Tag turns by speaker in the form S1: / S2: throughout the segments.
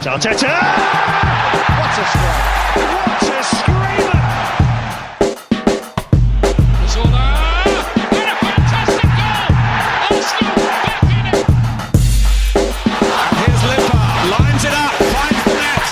S1: Arteta! What a strike! What a screamer! Zola! And a fantastic goal! Arsenal back in it! And here's Liverpool, lines it up, finds the net.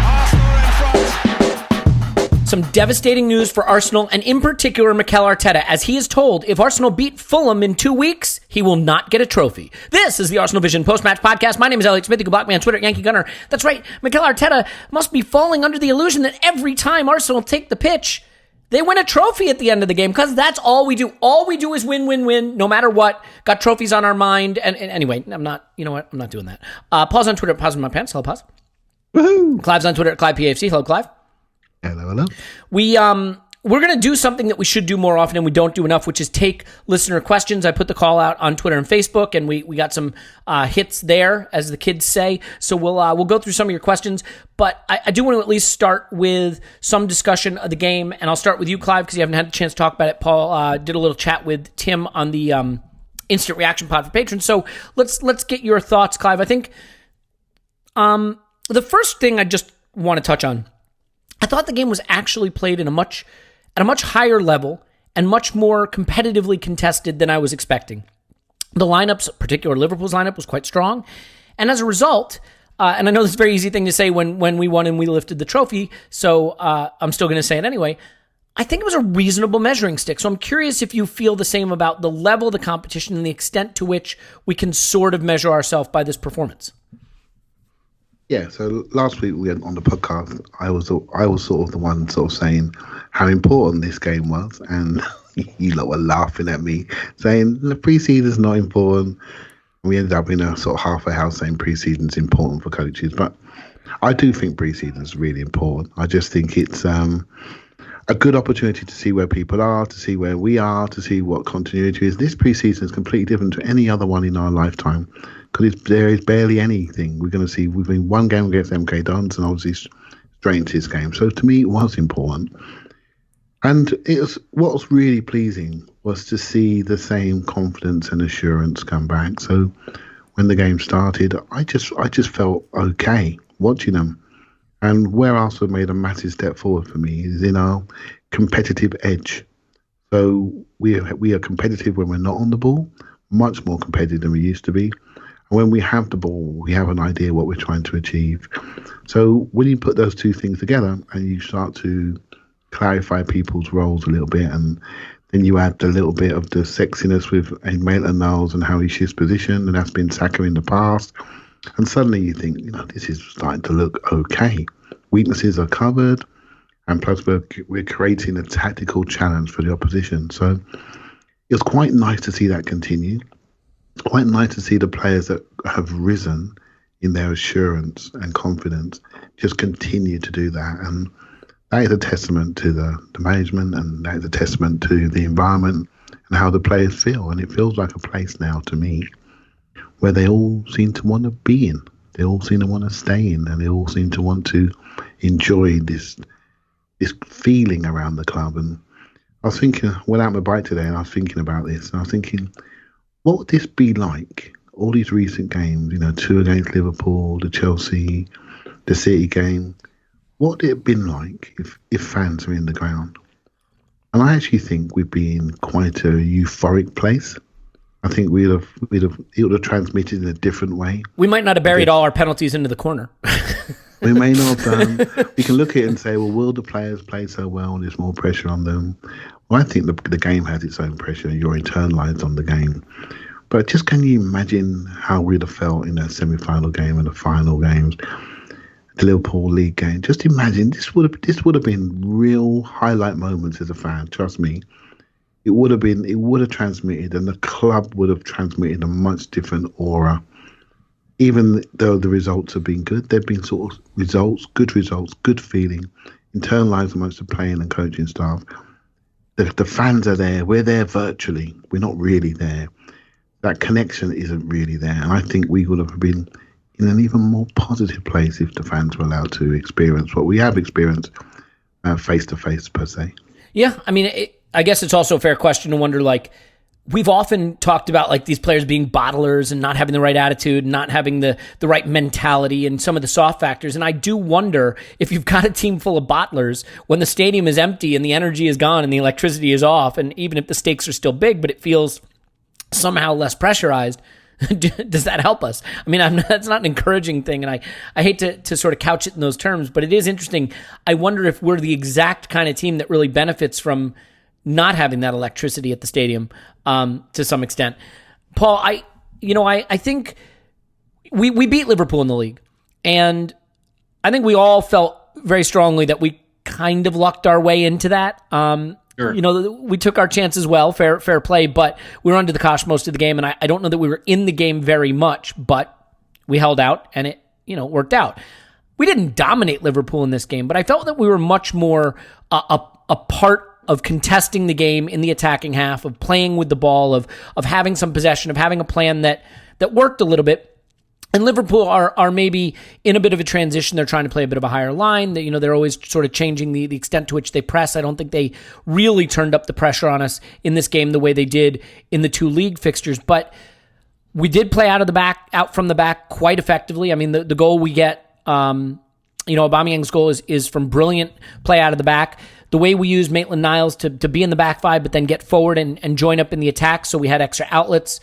S1: Arsenal are in front.
S2: Some devastating news for Arsenal, and in particular Mikel Arteta, as he is told if Arsenal beat Fulham in 2 weeks, he will not get a trophy. This is the Arsenal Vision post-match podcast. My name is Elliot Smith. You can block me on Twitter at Yankee Gunner. That's right, Mikel Arteta must be falling under the illusion that every time Arsenal take the pitch, they win a trophy at the end of the game, because that's all we do. All we do is win, win, win, no matter what. Got trophies on our mind. And anyway, I'm not doing that. Pause on Twitter at Pause in My Pants. Hello, Pause.
S3: Woohoo!
S2: Clive's on Twitter at Clive PAFC. Hello, Clive.
S3: Hello.
S2: We're going to do something that we should do more often and we don't do enough, which is take listener questions. I put the call out on Twitter and Facebook, and we got some hits there, as the kids say. So we'll go through some of your questions, but I do want to at least start with some discussion of the game, and I'll start with you, Clive, because you haven't had a chance to talk about it. Paul did a little chat with Tim on the instant reaction pod for patrons. So let's get your thoughts, Clive. I think the first thing I just want to touch on, I thought the game was actually played at a much higher level and much more competitively contested than I was expecting. The lineups, particularly Liverpool's lineup, was quite strong. And as a result, and I know this is a very easy thing to say when we won and we lifted the trophy, so I'm still going to say it anyway, I think it was a reasonable measuring stick. So I'm curious if you feel the same about the level of the competition and the extent to which we can sort of measure ourselves by this performance.
S3: Yeah, so last week we had on the podcast, I was sort of the one sort of saying how important this game was, and you lot were laughing at me, saying the pre-season's not important. We ended up in a sort of halfway house saying pre-season's important for coaches, but I do think pre-season's really important. I just think it's a good opportunity to see where people are, to see where we are, to see what continuity is. This pre-season is completely different to any other one in our lifetime, because there is barely anything. We're going to see within one game against MK Dons and obviously straight into this game. So to me, it was important. And what was really pleasing was to see the same confidence and assurance come back. So when the game started, I just felt okay watching them. And where Arsenal made a massive step forward for me is in our competitive edge. So we are competitive when we're not on the ball, much more competitive than we used to be. And when we have the ball, we have an idea what we're trying to achieve. So when you put those two things together and you start to clarify people's roles a little bit, and then you add a little bit of the sexiness with Maitland-Niles and how he shifts position, and that's been Saka in the past, and suddenly you think, this is starting to look okay. Weaknesses are covered, and plus we're creating a tactical challenge for the opposition. So it was quite nice to see that continue. Quite nice to see the players that have risen in their assurance and confidence just continue to do that. And that is a testament to the management, and that is a testament to the environment and how the players feel. And it feels like a place now to me where they all seem to want to be in. They all seem to want to stay in, and they all seem to want to enjoy this feeling around the club. And I was thinking, I went out my bike today and I was thinking about this, and I was thinking, what would this be like? All these recent games, 2 against Liverpool, the Chelsea, the City game. What would it have been like if fans were in the ground? And I actually think we'd be in quite a euphoric place. I think it would have transmitted in a different way.
S2: We might not have buried all our penalties into the corner.
S3: We may not. We can look at it and say, well, will the players play so well and there's more pressure on them? Well, I think the game has its own pressure. You're internalized on the game. But just can you imagine how we'd have felt in a semi-final game and the final games, the Liverpool League game? Just imagine, this would have been real highlight moments as a fan. Trust me. It would have transmitted, and the club would have transmitted a much different aura. Even though the results have been good, they've been sort of results, good feeling, internalized amongst the playing and coaching staff. The fans are there. We're there virtually. We're not really there. That connection isn't really there. And I think we would have been in an even more positive place if the fans were allowed to experience what we have experienced face-to-face, per se.
S2: Yeah, I mean, I guess it's also a fair question to wonder, we've often talked about like these players being bottlers and not having the right attitude, not having the right mentality and some of the soft factors. And I do wonder if you've got a team full of bottlers when the stadium is empty and the energy is gone and the electricity is off, and even if the stakes are still big, but it feels somehow less pressurized. Does that help us? I mean, that's not an encouraging thing, and I hate to sort of couch it in those terms, but it is interesting. I wonder if we're the exact kind of team that really benefits from not having that electricity at the stadium to some extent. Paul, I think we beat Liverpool in the league, and I think we all felt very strongly that we kind of lucked our way into that. Sure. We took our chances well, fair play, but we were under the cosh most of the game, and I don't know that we were in the game very much, but we held out, and it worked out. We didn't dominate Liverpool in this game, but I felt that we were much more a part of contesting the game in the attacking half, of playing with the ball, of having some possession, of having a plan that worked a little bit. And Liverpool are maybe in a bit of a transition. They're trying to play a bit of a higher line. They're always sort of changing the extent to which they press. I don't think they really turned up the pressure on us in this game the way they did in the 2 league fixtures. But we did play out from the back quite effectively. I mean, the goal we get, Aubameyang's goal is from brilliant play out of the back. The way we used Maitland-Niles to be in the back 5, but then get forward and join up in the attack, so we had extra outlets.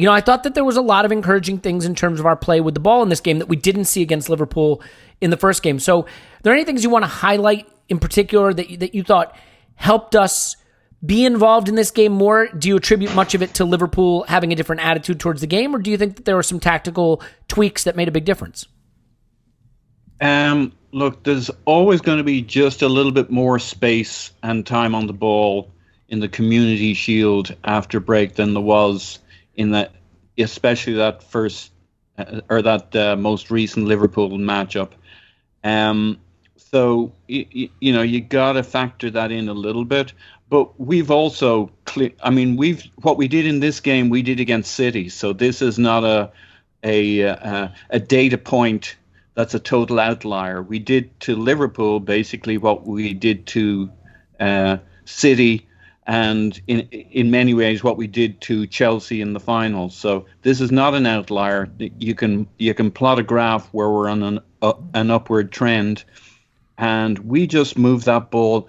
S2: I thought that there was a lot of encouraging things in terms of our play with the ball in this game that we didn't see against Liverpool in the first game. So, are there any things you want to highlight in particular that you thought helped us be involved in this game more? Do you attribute much of it to Liverpool having a different attitude towards the game, or do you think that there were some tactical tweaks that made a big difference?
S4: Look, there's always going to be just a little bit more space and time on the ball in the Community Shield after break than there was in that, especially that first or that most recent Liverpool matchup. So you got to factor that in a little bit. But we've also, what we did in this game, we did against City. So this is not a data point that's a total outlier. We did to Liverpool basically what we did to City, and in many ways what we did to Chelsea in the final. So this is not an outlier. You can plot a graph where we're on an upward trend, and we just moved that ball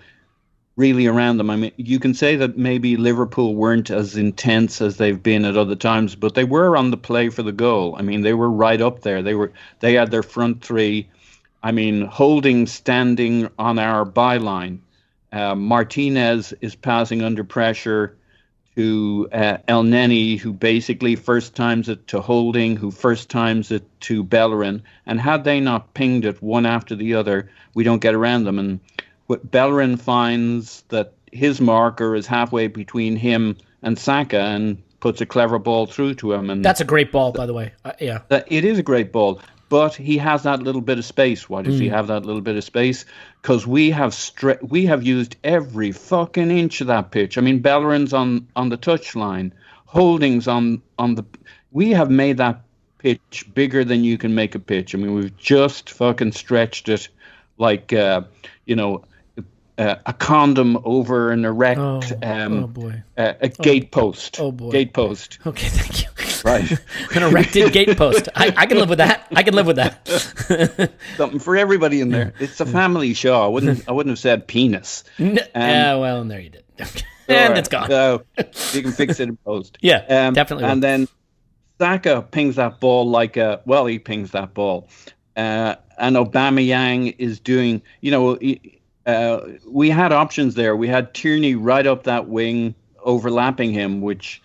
S4: really around them. I mean, you can say that maybe Liverpool weren't as intense as they've been at other times, but they were on the play for the goal. I mean, they were right up there. They had their front three. I mean, holding, standing on our byline. Martinez is passing under pressure to El Neni, who basically first times it to Holding, who first times it to Bellerin. And had they not pinged it one after the other, we don't get around them. And Bellerin finds that his marker is halfway between him and Saka and puts a clever ball through to him. And
S2: that's a great ball, by the way. Yeah,
S4: it is a great ball. But he has that little bit of space. Why does he have that little bit of space? Because we have used every fucking inch of that pitch. I mean, Bellerin's on the touchline, Holding's on the. We have made that pitch bigger than you can make a pitch. I mean, we've just fucking stretched it like a condom over an erect a gate post.
S2: Oh boy,
S4: gate post.
S2: Okay, thank you.
S4: Right.
S2: An erected gate post. I can live with that. I can live with that.
S4: Something for everybody in there. It's a family show. I wouldn't have said penis.
S2: Well, and there you did. And it's gone.
S4: So you can fix it in post.
S2: Yeah, definitely.
S4: And then Saka pings that ball he pings that ball. And Aubameyang is doing, we had options there. We had Tierney right up that wing, overlapping him, which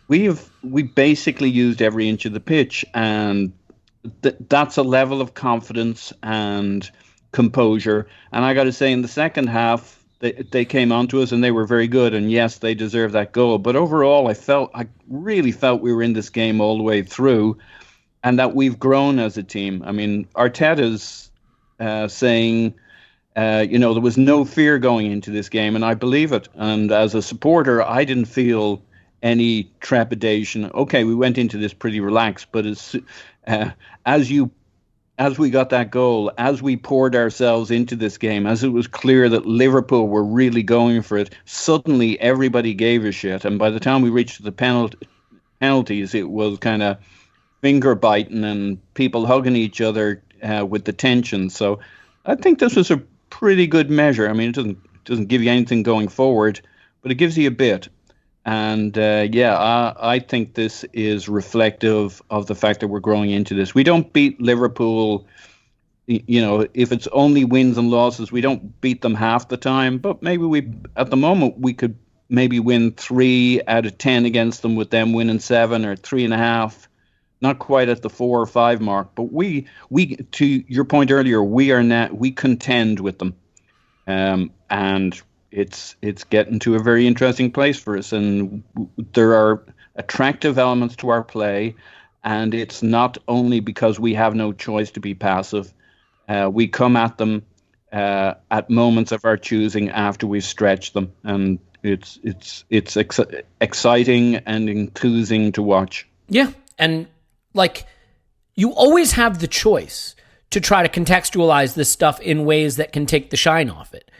S4: we basically used every inch of the pitch, and that's a level of confidence and composure. And I got to say, in the second half, they came onto us and they were very good. And yes, they deserve that goal. But overall, I really felt we were in this game all the way through, and that we've grown as a team. I mean, Arteta's saying, there was no fear going into this game, and I believe it. And as a supporter, I didn't feel any trepidation. Okay, we went into this pretty relaxed, but as you as we got that goal, as we poured ourselves into this game, as it was clear that Liverpool were really going for it, suddenly everybody gave a shit. And by the time we reached the penalties, it was kind of finger biting and people hugging each other with the tension. So I think this was a pretty good measure. I mean, it doesn't give you anything going forward, but it gives you a bit. And I think this is reflective of the fact that we're growing into this. We don't beat Liverpool, if it's only wins and losses, we don't beat them half the time. But maybe at the moment, we could maybe win 3 out of 10 against them, with them winning 7 or 3.5. Not quite at the 4 or 5 mark. But we to your point earlier, we contend with them, and it's getting to a very interesting place for us, and there are attractive elements to our play, and it's not only because we have no choice to be passive. We come at them at moments of our choosing after we've stretched them, and it's exciting and enthusing to watch.
S2: Yeah, and you always have the choice to try to contextualize this stuff in ways that can take the shine off it.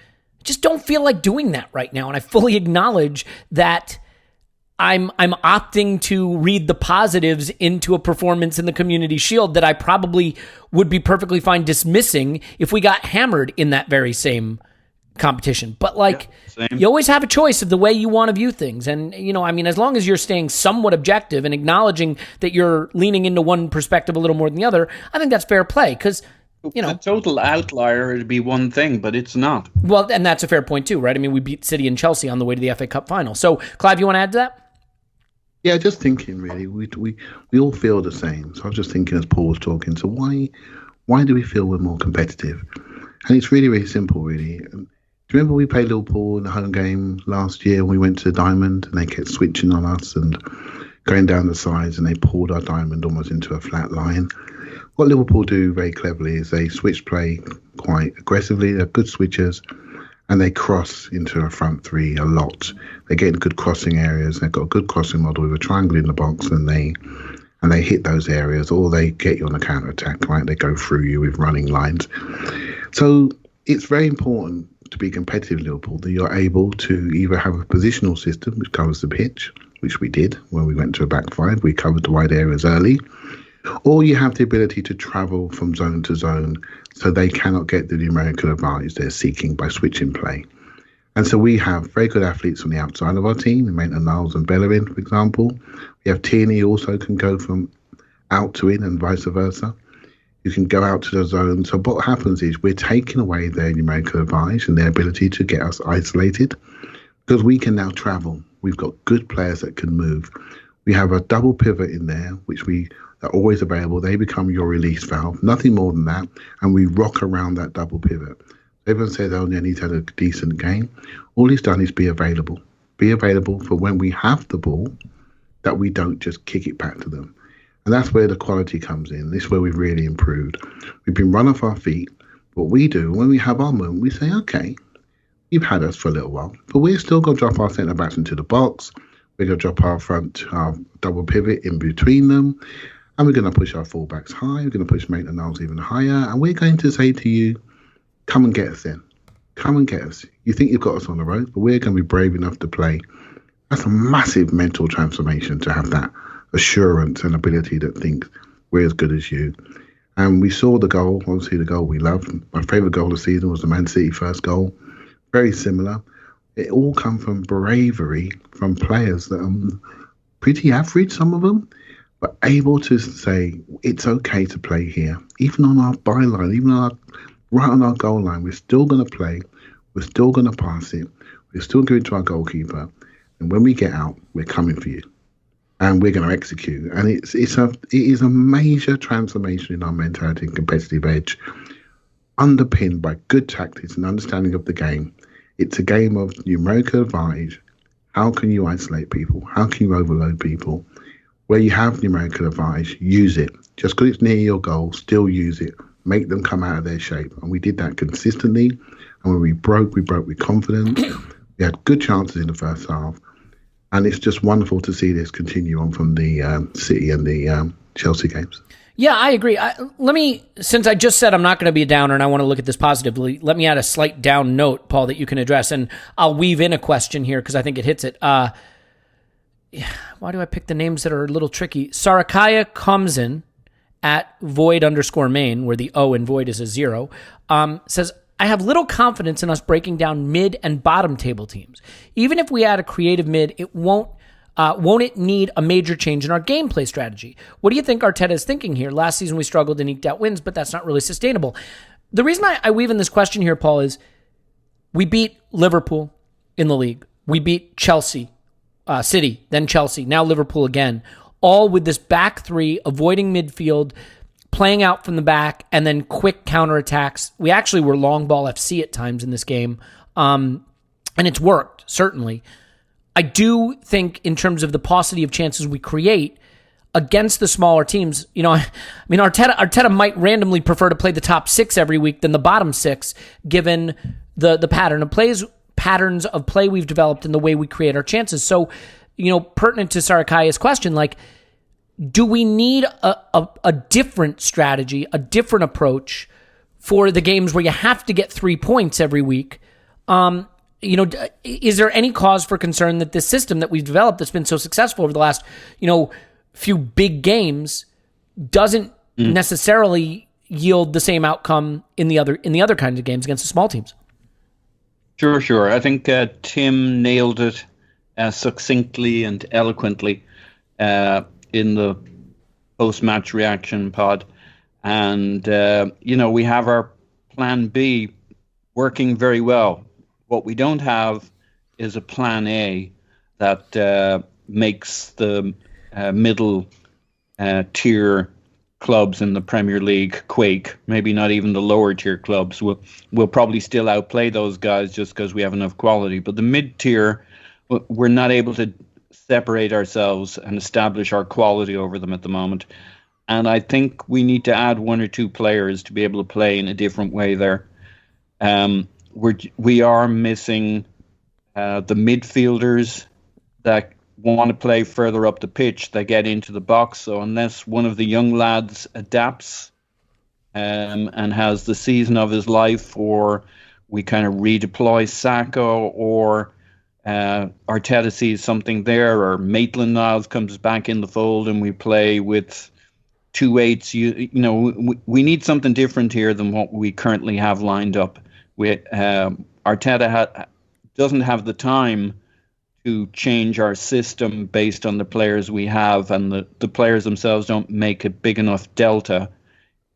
S2: Just don't feel like doing that right now. And I fully acknowledge that I'm opting to read the positives into a performance in the Community Shield that I probably would be perfectly fine dismissing if we got hammered in that very same competition. But you always have a choice of the way you want to view things. And, as long as you're staying somewhat objective and acknowledging that you're leaning into one perspective a little more than the other, I think that's fair play, because
S4: a total outlier would be one thing, but it's not.
S2: Well, and that's a fair point too, right? I mean, we beat City and Chelsea on the way to the FA Cup final. So, Clive, you want to add to that?
S3: Yeah, just thinking really, we all feel the same. So I was just thinking as Paul was talking. So why do we feel we're more competitive? And it's really, really simple, really. Do you remember we played Liverpool in the home game last year when we went to the Diamond and they kept switching on us and going down the sides, and they pulled our Diamond almost into a flat line? What Liverpool do very cleverly is they switch play quite aggressively. They're good switchers, and they cross into a front three a lot. They get in good crossing areas. They've got a good crossing model with a triangle in the box, and they hit those areas, or they get you on a counter attack. Right? They go through you with running lines. So it's very important to be competitive in Liverpool that you're able to either have a positional system which covers the pitch, which we did when we went to a back 5. We covered the wide areas early. Or you have the ability to travel from zone to zone so they cannot get the numerical advantage they're seeking by switching play. And so we have very good athletes on the outside of our team, Maitland-Niles and Bellerin, for example. We have Tierney also can go from out to in and vice versa. You can go out to the zone. So what happens is we're taking away their numerical advantage and their ability to get us isolated, because we can now travel. We've got good players that can move. We have a double pivot in there, which are always available. They become your release valve, nothing more than that, and we rock around that double pivot. Everyone says, oh, he's had a decent game. All he's done is be available. Be available for when we have the ball, that we don't just kick it back to them. And that's where the quality comes in. This is where we've really improved. We've been run off our feet. What we do, when we have our moment, we say, okay, you've had us for a little while, but we're still going to drop our centre-backs into the box. We're going to drop our double pivot in between them. And we're going to push our fullbacks high. We're going to push Maitland-Niles even higher. And we're going to say to you, come and get us then. Come and get us. You think you've got us on the road, but we're going to be brave enough to play. That's a massive mental transformation to have that assurance and ability that thinks we're as good as you. And we saw the goal, obviously the goal we loved. My favourite goal of the season was the Man City first goal. Very similar. It all come from bravery from players that are pretty average, some of them, but able to say it's okay to play here, even on our byline, even right on our goal line. We're still going to play. We're still going to pass it. We're still going to our goalkeeper. And when we get out, we're coming for you, and we're going to execute. And it is a major transformation in our mentality and competitive edge, underpinned by good tactics and understanding of the game. It's a game of numerical advantage. How can you isolate people? How can you overload people? Where you have numerical advantage, use it. Just because it's near your goal, still use it. Make them come out of their shape. And we did that consistently. And when we broke with confidence. We had good chances in the first half. And it's just wonderful to see this continue on from the City and the Chelsea games.
S2: Yeah, I agree. Since I just said I'm not going to be a downer and I want to look at this positively, let me add a slight down note, Paul, that you can address. And I'll weave in a question here because I think it hits it. Why do I pick the names that are a little tricky? Sarakaya comes in at void_main, where the O in void is a 0, says, I have little confidence in us breaking down mid and bottom table teams. Even if we add a creative mid, it won't it need a major change in our gameplay strategy? What do you think Arteta is thinking here? Last season we struggled and eked out wins, but that's not really sustainable. The reason I weave in this question here, Paul, is we beat Liverpool in the league. We beat Chelsea, City, then Chelsea, now Liverpool again, all with this back three, avoiding midfield, playing out from the back, and then quick counterattacks. We actually were long ball FC at times in this game, and it's worked, certainly. I do think in terms of the paucity of chances we create against the smaller teams, Arteta might randomly prefer to play the top 6 every week than the bottom 6, given the patterns of play we've developed and the way we create our chances. So, pertinent to Sarakaya's question, do we need a different strategy, a different approach for the games where you have to get 3 points every week? Is there any cause for concern that this system that we've developed that's been so successful over the last, few big games doesn't necessarily yield the same outcome in the other kinds of games against the small teams?
S4: Sure. I think Tim nailed it succinctly and eloquently in the post-match reaction pod. And, we have our plan B working very well. What we don't have is a plan A that makes the middle tier clubs in the Premier League quake. Maybe not even the lower tier clubs. We'll probably still outplay those guys just because we have enough quality. But the mid tier, we're not able to separate ourselves and establish our quality over them at the moment. And I think we need to add 1 or 2 players to be able to play in a different way there. We are missing the midfielders that want to play further up the pitch. They get into the box. So unless one of the young lads adapts and has the season of his life, or we kind of redeploy Sacco, or Arteta sees something there, or Maitland-Niles comes back in the fold and we play with 2 8s. We need something different here than what we currently have lined up. Arteta doesn't have the time to change our system based on the players we have, and the players themselves don't make a big enough delta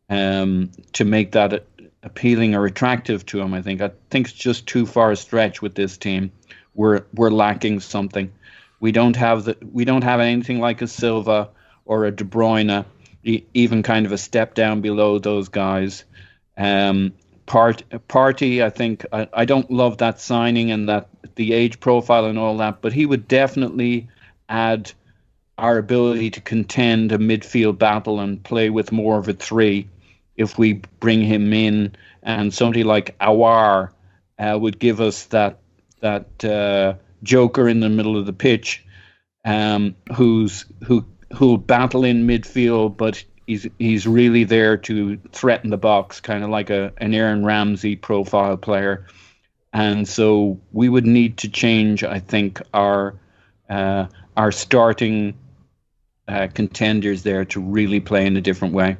S4: to make that appealing or attractive to him. I think it's just too far a stretch with this team. We're lacking something. We don't have anything like a Silva or a De Bruyne, even kind of a step down below those guys. Party, I think I don't love that signing and that the age profile and all that, but he would definitely add our ability to contend a midfield battle and play with more of a 3 if we bring him in. And somebody like Awar would give us that joker in the middle of the pitch, who'll battle in midfield, but he's really there to threaten the box, kind of like an Aaron Ramsey profile player. And so we would need to change, I think, our starting contenders there to really play in a different way.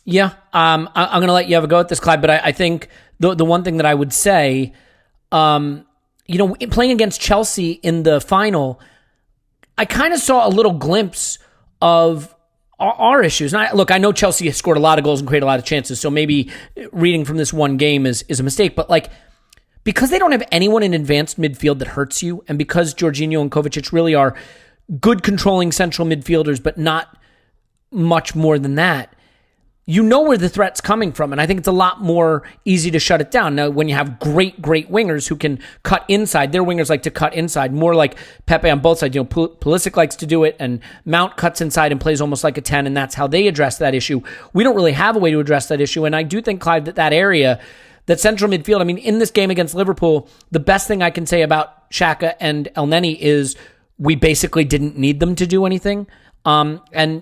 S2: Yeah, I'm going to let you have a go at this, Clive, but I think the one thing that I would say, playing against Chelsea in the final, I kind of saw a little glimpse of our issues. And I know Chelsea has scored a lot of goals and created a lot of chances, so maybe reading from this one game is a mistake. But because they don't have anyone in advanced midfield that hurts you, and because Jorginho and Kovacic really are good controlling central midfielders, but not much more than that, you know where the threat's coming from, and I think it's a lot more easy to shut it down. Now, when you have great wingers who can cut inside, their wingers like to cut inside, more like Pepe on both sides. Pulisic likes to do it, and Mount cuts inside and plays almost like a 10, and that's how they address that issue. We don't really have a way to address that issue, and I do think, Clive, that area, that central midfield, in this game against Liverpool, the best thing I can say about Xhaka and El Neni is we basically didn't need them to do anything. And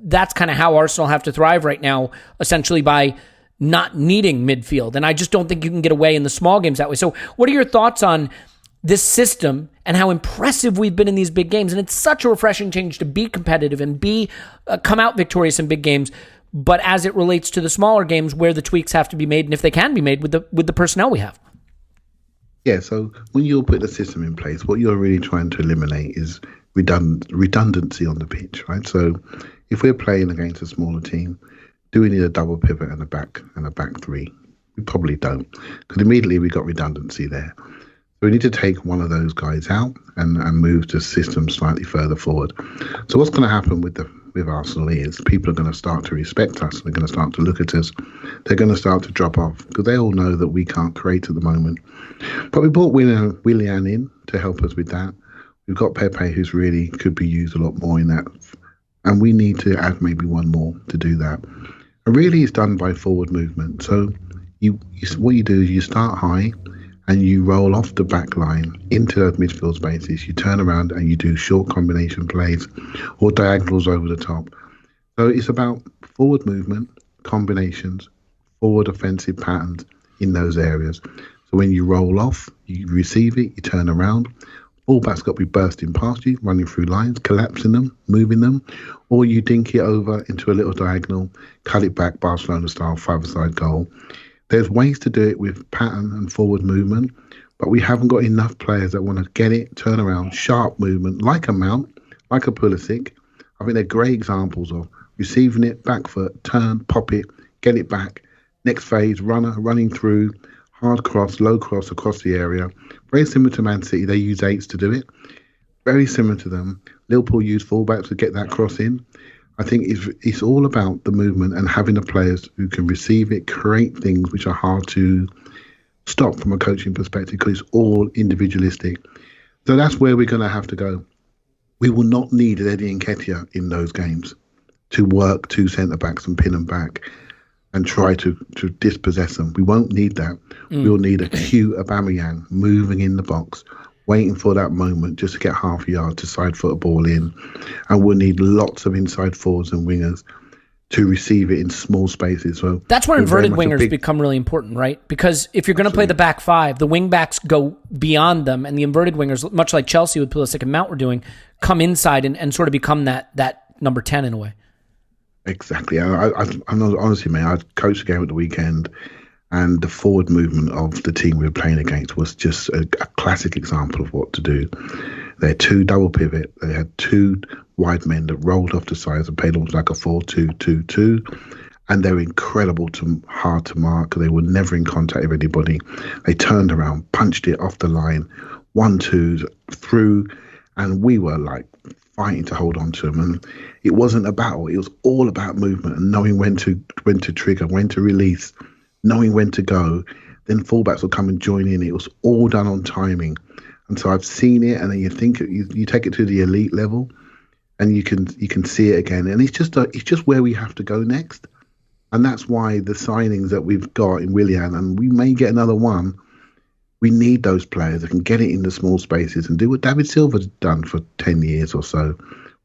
S2: that's kind of how Arsenal have to thrive right now, essentially by not needing midfield. And I just don't think you can get away in the small games that way. So what are your thoughts on this system and how impressive we've been in these big games? And it's such a refreshing change to be competitive and be come out victorious in big games. But as it relates to the smaller games, where the tweaks have to be made, and if they can be made with the personnel we have.
S3: Yeah, so when you're putting a system in place, what you're really trying to eliminate is redundancy on the pitch, right? So if we're playing against a smaller team, do we need a double pivot and a back three? We probably don't, because immediately we got redundancy there. So we need to take one of those guys out and move the system slightly further forward. So what's going to happen with Arsenal is people are going to start to respect us. They're going to start to look at us. They're going to start to drop off because they all know that we can't create at the moment. But we brought Willian in to help us with that. We've got Pepe, who's really could be used a lot more in that. And we need to add maybe one more to do that. And really, it's done by forward movement. So what you do is you start high and you roll off the back line into those midfield spaces. You turn around and you do short combination plays or diagonals over the top. So it's about forward movement, combinations, forward offensive patterns in those areas. So when you roll off, you receive it, you turn around. Fullback's got to be bursting past you, running through lines, collapsing them, moving them, or you dink it over into a little diagonal, cut it back, Barcelona-style, five-a-side goal. There's ways to do it with pattern and forward movement, but we haven't got enough players that want to get it, turn around, sharp movement, like a Mount, like a Pulisic. I think they're great examples of receiving it, back foot, turn, pop it, get it back, next phase, running through, hard cross, low cross across the area. Very similar to Man City, they use eights to do it. Very similar to them. Liverpool use fullbacks to get that cross in. I think it's all about the movement and having the players who can receive it, create things which are hard to stop from a coaching perspective because it's all individualistic. So that's where we're going to have to go. We will not need Eddie Nketiah in those games to work two centre-backs and pin them back and try to dispossess them. We won't need that. We'll need a cute Aubameyang moving in the box, waiting for that moment just to get half a yard to side foot a ball in. And we'll need lots of inside forwards and wingers to receive it in small spaces. So
S2: that's where inverted wingers become really important, right? Because if you're going to play the back five, the wing backs go beyond them, and the inverted wingers, much like Chelsea with Pulisic and Mount were doing, come inside and sort of become that number 10 in a way.
S3: Exactly. I'm not, honestly, man, I coached a game at the weekend, and the forward movement of the team we were playing against was just a classic example of what to do. They had two double pivot. They had two wide men that rolled off the sides and played almost like a 4-2-2-2. And they were incredible hard to mark. They were never in contact with anybody. They turned around, punched it off the line, 1-2s through, and we were like fighting to hold on to them. And it wasn't a battle. It was all about movement and knowing when to trigger, when to release, knowing when to go. Then fullbacks will come and join in. It was all done on timing. And so I've seen it, and then you think you take it to the elite level, and you can see it again. And it's just where we have to go next. And that's why the signings that we've got in Willian, and we may get another one, we need those players that can get it in the small spaces and do what David Silva's done for 10 years or so.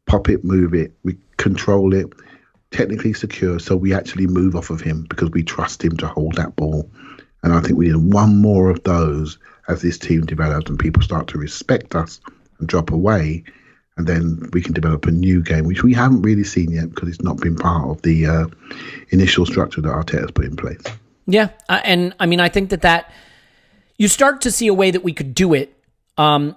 S3: Pop it, move it, we control it, technically secure, so we actually move off of him because we trust him to hold that ball. And I think we need one more of those as this team develops and people start to respect us and drop away. And then we can develop a new game, which we haven't really seen yet because it's not been part of the initial structure that Arteta's put in place.
S2: Yeah, and I mean, I think that you start to see a way that we could do it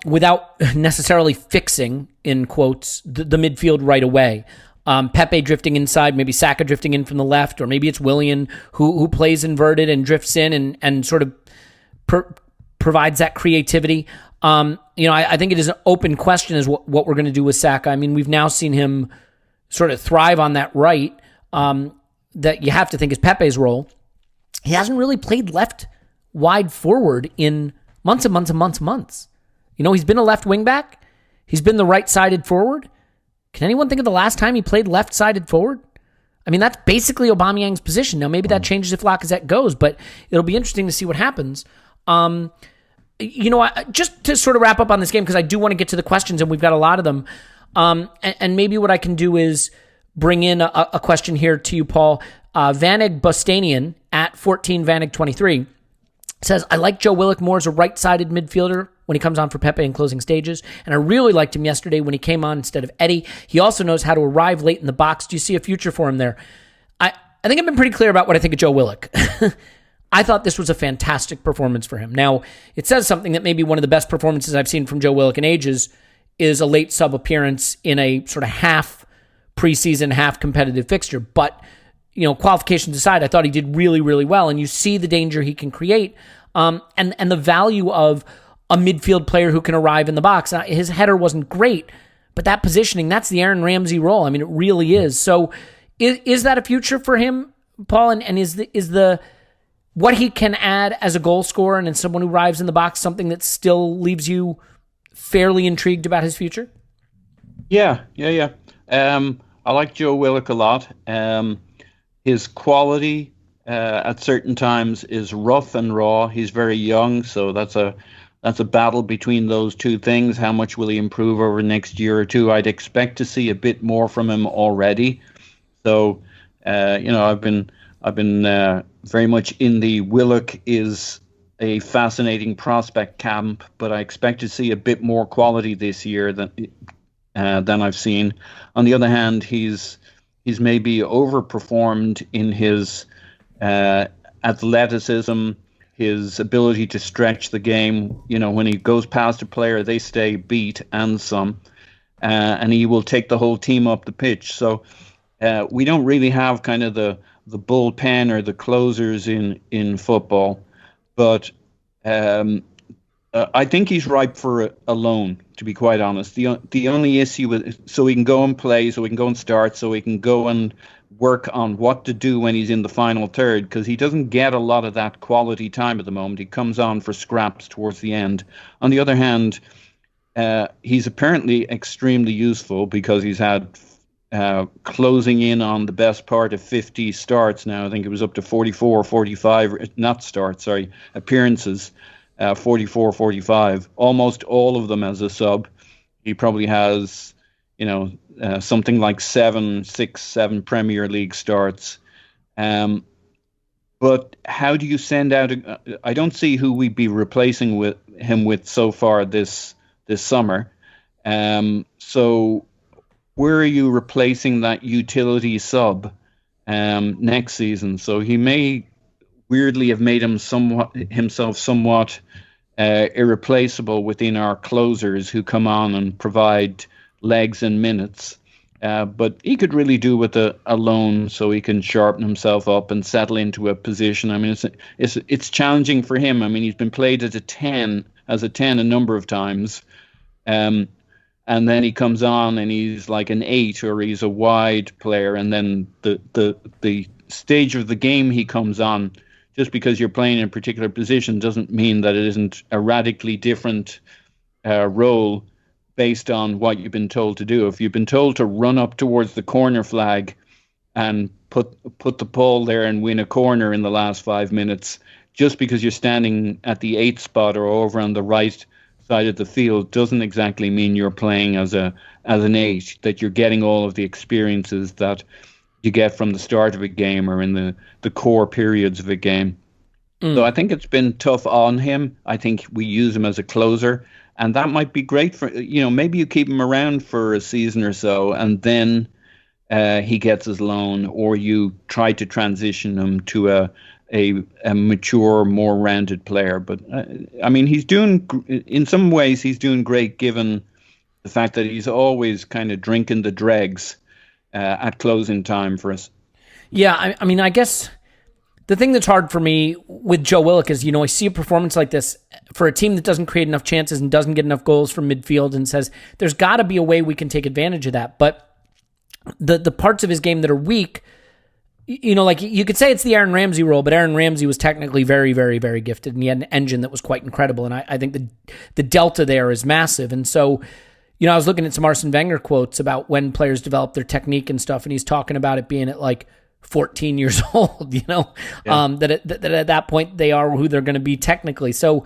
S2: without necessarily fixing, in quotes, the midfield right away. Pepe drifting inside, maybe Saka drifting in from the left, or maybe it's Willian who plays inverted and drifts in and sort of provides that creativity. I think it is an open question as what we're going to do with Saka. I mean, we've now seen him sort of thrive on that right that you have to think is Pepe's role. He hasn't really played left wide forward in months and months and months and months. You know, he's been a left wing back. He's been the right-sided forward. Can anyone think of the last time he played left-sided forward? I mean, that's basically Aubameyang's position. Now, maybe that changes if Lacazette goes, but it'll be interesting to see what happens. Just to sort of wrap up on this game, because I do want to get to the questions, and we've got a lot of them. And maybe what I can do is bring in a question here to you, Paul. Vanig Bustanian at 14 Vanig 23 says, I like Joe Willock more as a right-sided midfielder when he comes on for Pepe in closing stages, and I really liked him yesterday when he came on instead of Eddie. He also knows how to arrive late in the box. Do you see a future for him there? I think I've been pretty clear about what I think of Joe Willock. I thought this was a fantastic performance for him. Now, it says something that maybe one of the best performances I've seen from Joe Willock in ages is a late sub appearance in a sort of half preseason, half competitive fixture. But, qualifications aside, I thought he did really, really well. And you see the danger he can create and the value of a midfield player who can arrive in the box. Now, his header wasn't great, but that positioning, that's the Aaron Ramsey role. I mean, it really is. So is that a future for him, Paul? And is the what he can add as a goal scorer and as someone who arrives in the box something that still leaves you fairly intrigued about his future?
S4: Yeah. I like Joe Willock a lot. His quality at certain times is rough and raw. He's very young, so that's a battle between those two things. How much will he improve over the next year or two? I'd expect to see a bit more from him already. So, I've been very much in the Willock is a fascinating prospect camp, but I expect to see a bit more quality this year than I've seen. On the other hand, he's maybe overperformed in his athleticism, his ability to stretch the game. When he goes past a player, they stay beat and some, and he will take the whole team up the pitch. So we don't really have kind of the bullpen or the closers in football, but I think he's ripe for a loan, to be quite honest. The only issue with, so he can go and play, so he can go and start, so he can go and work on what to do when he's in the final third, because he doesn't get a lot of that quality time at the moment. He comes on for scraps towards the end. On the other hand, he's apparently extremely useful because he's had closing in on the best part of 50 starts now. I think it was up to 44, 45, not starts, sorry, appearances, 44, 45, almost all of them as a sub. He probably has, something like 7 Premier League starts. But how do you send out, I don't see who we'd be replacing him with so far this summer. So where are you replacing that utility sub next season? So he may weirdly have made himself somewhat irreplaceable within our closers who come on and provide legs and minutes. But he could really do with a loan so he can sharpen himself up and settle into a position. I mean, it's challenging for him. I mean, he's been played as a 10 a number of times. And then he comes on and he's like an 8 or he's a wide player. And then the stage of the game he comes on, just because you're playing in a particular position doesn't mean that it isn't a radically different role based on what you've been told to do. If you've been told to run up towards the corner flag and put the ball there and win a corner in the last 5 minutes, just because you're standing at the 8th spot or over on the right side of the field doesn't exactly mean you're playing as an 8, that you're getting all of the experiences that you get from the start of a game or in the core periods of a game. So I think it's been tough on him. I think we use him as a closer, and that might be great for, maybe you keep him around for a season or so and then he gets his loan, or you try to transition him to a mature, more rounded player. But I mean, in some ways he's doing great given the fact that he's always kind of drinking the dregs at closing time for us.
S2: Yeah, I mean, I guess the thing that's hard for me with Joe Willock is, I see a performance like this for a team that doesn't create enough chances and doesn't get enough goals from midfield, and says there's got to be a way we can take advantage of that. But the parts of his game that are weak, like you could say it's the Aaron Ramsey role, but Aaron Ramsey was technically very, very, very gifted, and he had an engine that was quite incredible. And I think the delta there is massive. And so, I was looking at some Arsene Wenger quotes about when players develop their technique and stuff, and he's talking about it being at like 14 years old, that at that point they are who they're going to be technically. So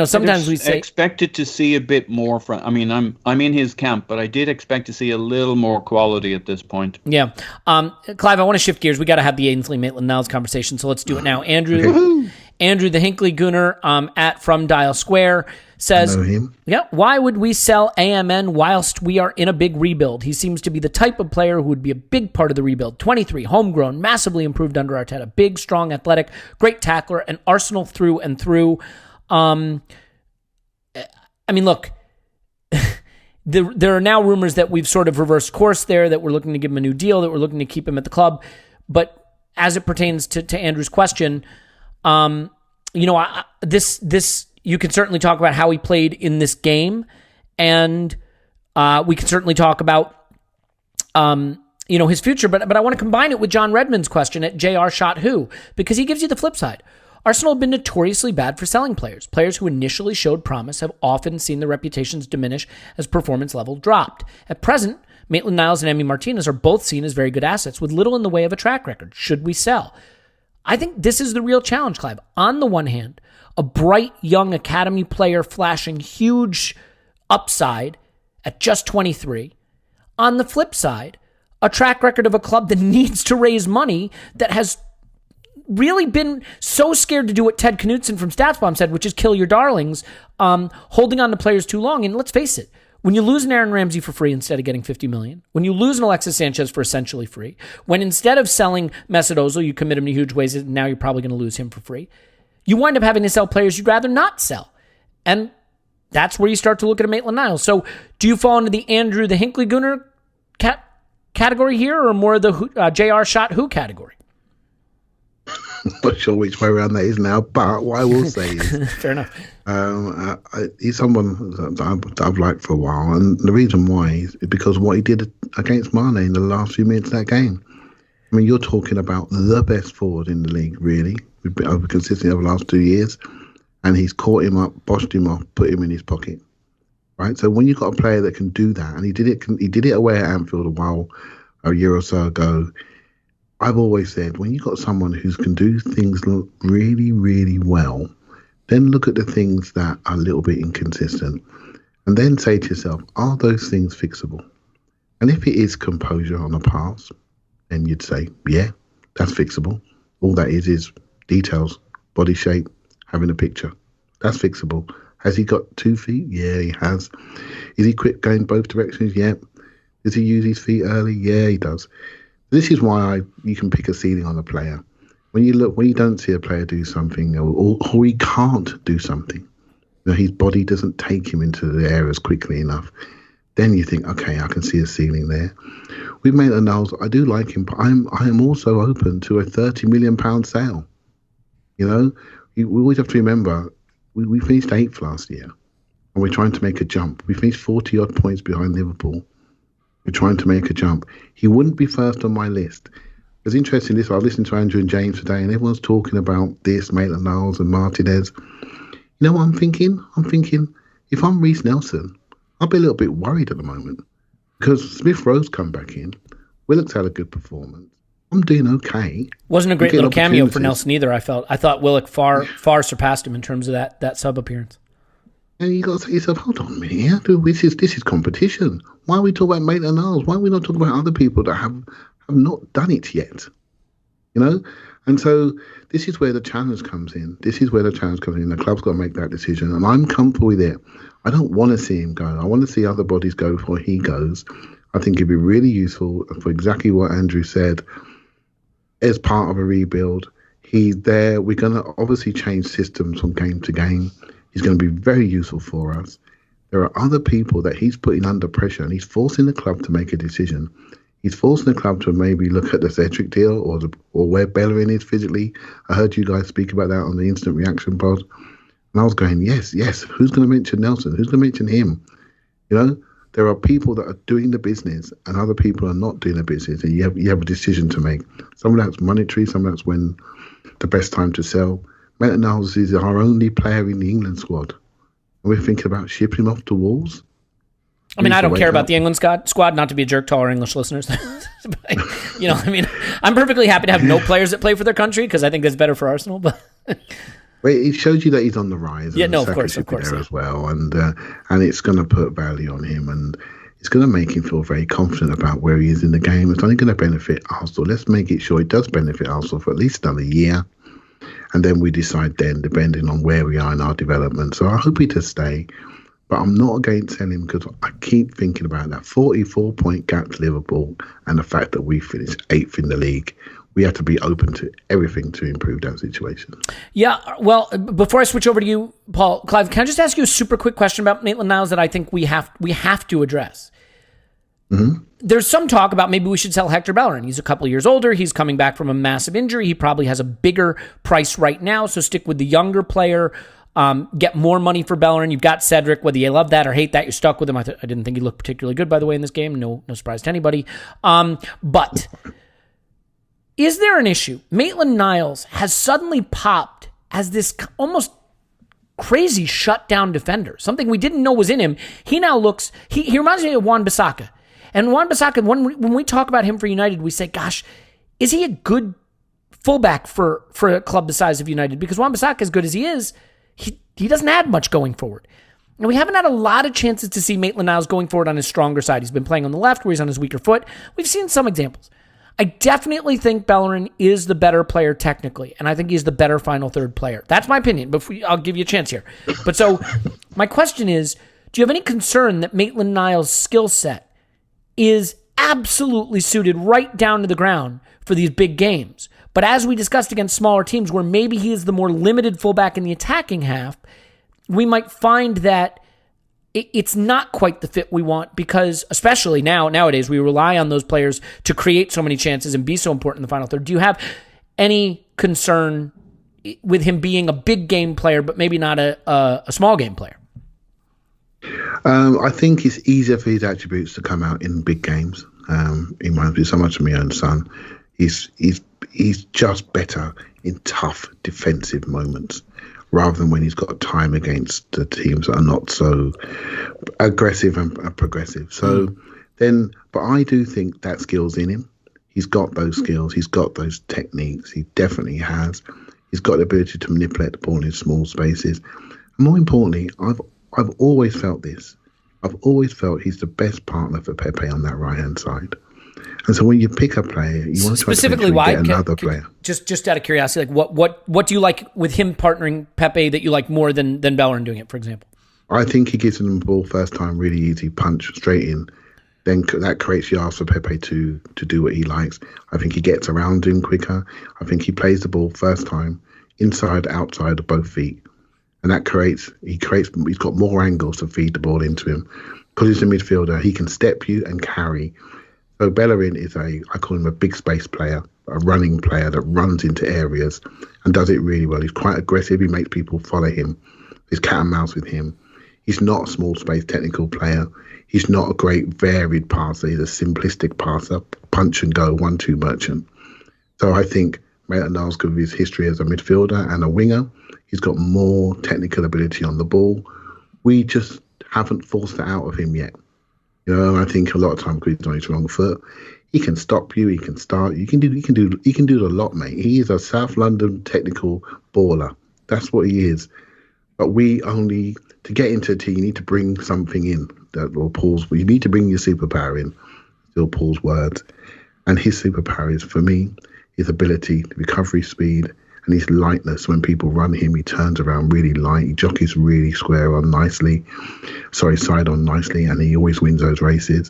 S2: Sometimes we say
S4: expected to see a bit more from. I mean, I'm in his camp, but I did expect to see a little more quality at this point.
S2: Yeah, Clive, I want to shift gears. We got to have the Ainsley Maitland-Niles conversation, so let's do it now. Andrew the Hinkley Gooner at From Dial Square says, "Yeah, why would we sell AMN whilst we are in a big rebuild? He seems to be the type of player who would be a big part of the rebuild. 23, homegrown, massively improved under Arteta, big, strong, athletic, great tackler, and Arsenal through and through." Look, there are now rumors that we've sort of reversed course there, that we're looking to give him a new deal, that we're looking to keep him at the club. But as it pertains to Andrew's question, this you can certainly talk about how he played in this game, and we can certainly talk about his future. But I want to combine it with John Redmond's question at JR Shot Who, because he gives you the flip side. Arsenal have been notoriously bad for selling players. Players who initially showed promise have often seen their reputations diminish as performance level dropped. At present, Maitland-Niles and Emi Martinez are both seen as very good assets with little in the way of a track record. Should we sell? I think this is the real challenge, Clive. On the one hand, a bright young academy player flashing huge upside at just 23. On the flip side, a track record of a club that needs to raise money, that has really been so scared to do what Ted Knutson from StatsBomb said, which is kill your darlings, holding on to players too long. And let's face it, when you lose an Aaron Ramsey for free instead of getting $50 million, when you lose an Alexis Sanchez for essentially free, when instead of selling Mesut Ozil, you commit him to huge wages, and now you're probably going to lose him for free, you wind up having to sell players you'd rather not sell. And that's where you start to look at a Maitland-Niles. So do you fall into the Andrew the Hinkley Gooner category here, or more of the JR Shot Who category?
S3: Not sure which way around that is now, but what I will say is,
S2: fair enough.
S3: He's someone that I've liked for a while, and the reason why is because of what he did against Mane in the last few minutes of that game. I mean, you're talking about the best forward in the league, really. We've been over consistently over the last 2 years, and he's caught him up, boshed him off, put him in his pocket. Right. So when you've got a player that can do that, and he did it away at Anfield a year or so ago. I've always said, when you've got someone who can do things really, really well, then look at the things that are a little bit inconsistent, and then say to yourself, are those things fixable? And if it is composure on a pass, then you'd say, yeah, that's fixable. All that is details, body shape, having a picture. That's fixable. Has he got 2 feet? Yeah, he has. Is he quick going both directions? Yeah. Does he use his feet early? Yeah, he does. This is why you can pick a ceiling on a player. When you don't see a player do something, or he can't do something, his body doesn't take him into the areas quickly enough, then you think, okay, I can see a ceiling there. We've made Niles. I do like him, but I am also open to a £30 million sale. We always have to remember, we finished 8th last year, and we're trying to make a jump. We finished 40 odd points behind Liverpool. We're trying to make a jump. He wouldn't be first on my list. It's interesting, I was listening to Andrew and James today, and everyone's talking about this, Maitland-Niles and Martinez. You know what I'm thinking? I'm thinking, if I'm Reece Nelson, I'll be a little bit worried at the moment, because Smith Rowe's come back in. Willock's had a good performance. I'm doing okay.
S2: Wasn't a great little cameo for Nelson either, I felt. I thought Willock far surpassed him in terms of that sub appearance.
S3: And you got to say to yourself, hold on a minute here. This is competition. Why are we talking about Maitland-Niles? Why are we not talking about other people that have not done it yet? And so this is where the challenge comes in. The club's got to make that decision, and I'm comfortable with it. I don't want to see him go. I want to see other bodies go before he goes. I think it'd be really useful for exactly what Andrew said. As part of a rebuild, he's there. We're going to obviously change systems from game to game. He's going to be very useful for us. There are other people that he's putting under pressure, and he's forcing the club to make a decision. He's forcing the club to maybe look at the Cedric deal or where Bellerin is physically. I heard you guys speak about that on the instant reaction pod. And I was going, yes. Who's going to mention Nelson? Who's going to mention him? There are people that are doing the business, and other people are not doing the business, and you have a decision to make. Some of that's monetary, some of that's when the best time to sell. Maitland-Niles is our only player in the England squad, and we're thinking about shipping him off to Wolves.
S2: I mean, I don't care about the England squad, not to be a jerk to all our English listeners. But, I'm perfectly happy to have no players that play for their country, because I think that's better for Arsenal. But
S3: Well, it shows you that he's on the rise.
S2: Yeah,
S3: and
S2: no, of
S3: Saka
S2: course,
S3: should be there
S2: yeah.
S3: as well, and it's going to put value on him, and it's going to make him feel very confident about where he is in the game. It's only going to benefit Arsenal. Let's make it sure it does benefit Arsenal for at least another year, and then we decide then, depending on where we are in our development. So I hope he does stay, but I'm not against selling him because I keep thinking about that 44-point gap to Liverpool and the fact that we finished 8th in the league. We have to be open to everything to improve that situation.
S2: Yeah, well, before I switch over to you, Paul, Clive, can I just ask you a super quick question about Maitland-Niles that I think we have to address? Mm-hmm. There's some talk about maybe we should sell Hector Bellerin. He's a couple of years older. He's coming back from a massive injury. He probably has a bigger price right now, so stick with the younger player. Get more money for Bellerin. You've got Cedric. Whether you love that or hate that, you're stuck with him. I didn't think he looked particularly good, by the way, in this game. No surprise to anybody. But is there an issue? Maitland-Niles has suddenly popped as this almost crazy shutdown defender, something we didn't know was in him. He now looks, he reminds me of Wan-Bissaka. And Wan-Bissaka, when we talk about him for United, we say, gosh, is he a good fullback for a club the size of United? Because Wan-Bissaka, as good as he is, he doesn't add much going forward. And we haven't had a lot of chances to see Maitland-Niles going forward on his stronger side. He's been playing on the left where he's on his weaker foot. We've seen some examples. I definitely think Bellerin is the better player technically, and I think he's the better final third player. That's my opinion, but I'll give you a chance here. But so my question is, do you have any concern that Maitland-Niles' skill set is absolutely suited right down to the ground for these big games? But as we discussed against smaller teams where maybe he is the more limited fullback in the attacking half, we might find that it's not quite the fit we want because, especially nowadays, we rely on those players to create so many chances and be so important in the final third. Do you have any concern with him being a big game player, but maybe not a small game player?
S3: I think it's easier for his attributes to come out in big games. He reminds me so much of my own son. He's just better in tough defensive moments, rather than when he's got time against the teams that are not so aggressive and progressive. So but I do think that skill's in him. He's got those skills. He's got those techniques. He definitely has. He's got the ability to manipulate the ball in small spaces. And more importantly, I've always felt this. I've always felt he's the best partner for Pepe on that right-hand side. And so when you pick a player, you want to
S2: specifically why
S3: get another player.
S2: Just out of curiosity, like what do you like with him partnering Pepe that you like more than Bellerin doing it, for example?
S3: I think he gives him the ball first time really easy, punch straight in. Then that creates yards for Pepe to do what he likes. I think he gets around him quicker. I think he plays the ball first time inside, outside of both feet, and he's got more angles to feed the ball into him. Because he's a midfielder, he can step you and carry. So Bellerin is I call him a big space player, a running player that runs into areas and does it really well. He's quite aggressive. He makes people follow him. There's cat and mouse with him. He's not a small space technical player. He's not a great varied passer. He's a simplistic passer, punch and go, 1-2 merchant. So I think Maitland-Niles, with his history as a midfielder and a winger, he's got more technical ability on the ball. We just haven't forced that out of him yet. You know, and I think a lot of times because he's on his wrong foot, he can stop you, he can start, he can do a lot, mate. He is a South London technical baller. That's what he is. But to get into a team, you need to bring something in. You need to bring your superpower in. Still Paul's words. And his superpower is, for me, his ability, the recovery speed, and his lightness. When people run him, he turns around really light. He jockeys really side on nicely, and he always wins those races.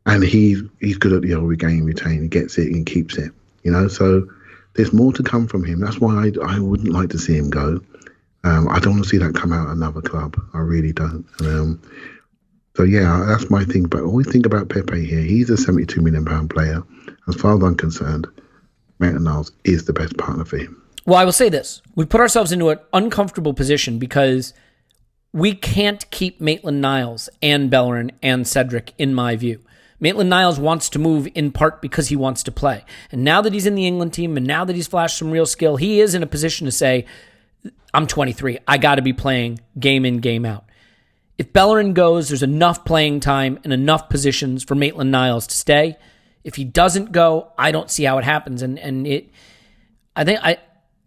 S3: And he's good at the old regain, retain. He gets it and keeps it. You know, so there's more to come from him. That's why I wouldn't like to see him go. I don't want to see that come out of another club. I really don't. So yeah, that's my thing. But always think about Pepe here. He's a £72 million player. As far as I'm concerned, Maitland-Niles is the best partner for him.
S2: Well, I will say this. We put ourselves into an uncomfortable position because we can't keep Maitland-Niles and Bellerin and Cedric, in my view. Maitland-Niles wants to move in part because he wants to play. And now that he's in the England team and now that he's flashed some real skill, he is in a position to say, I'm 23. I got to be playing game in, game out. If Bellerin goes, there's enough playing time and enough positions for Maitland-Niles to stay. If he doesn't go, I don't see how it happens. I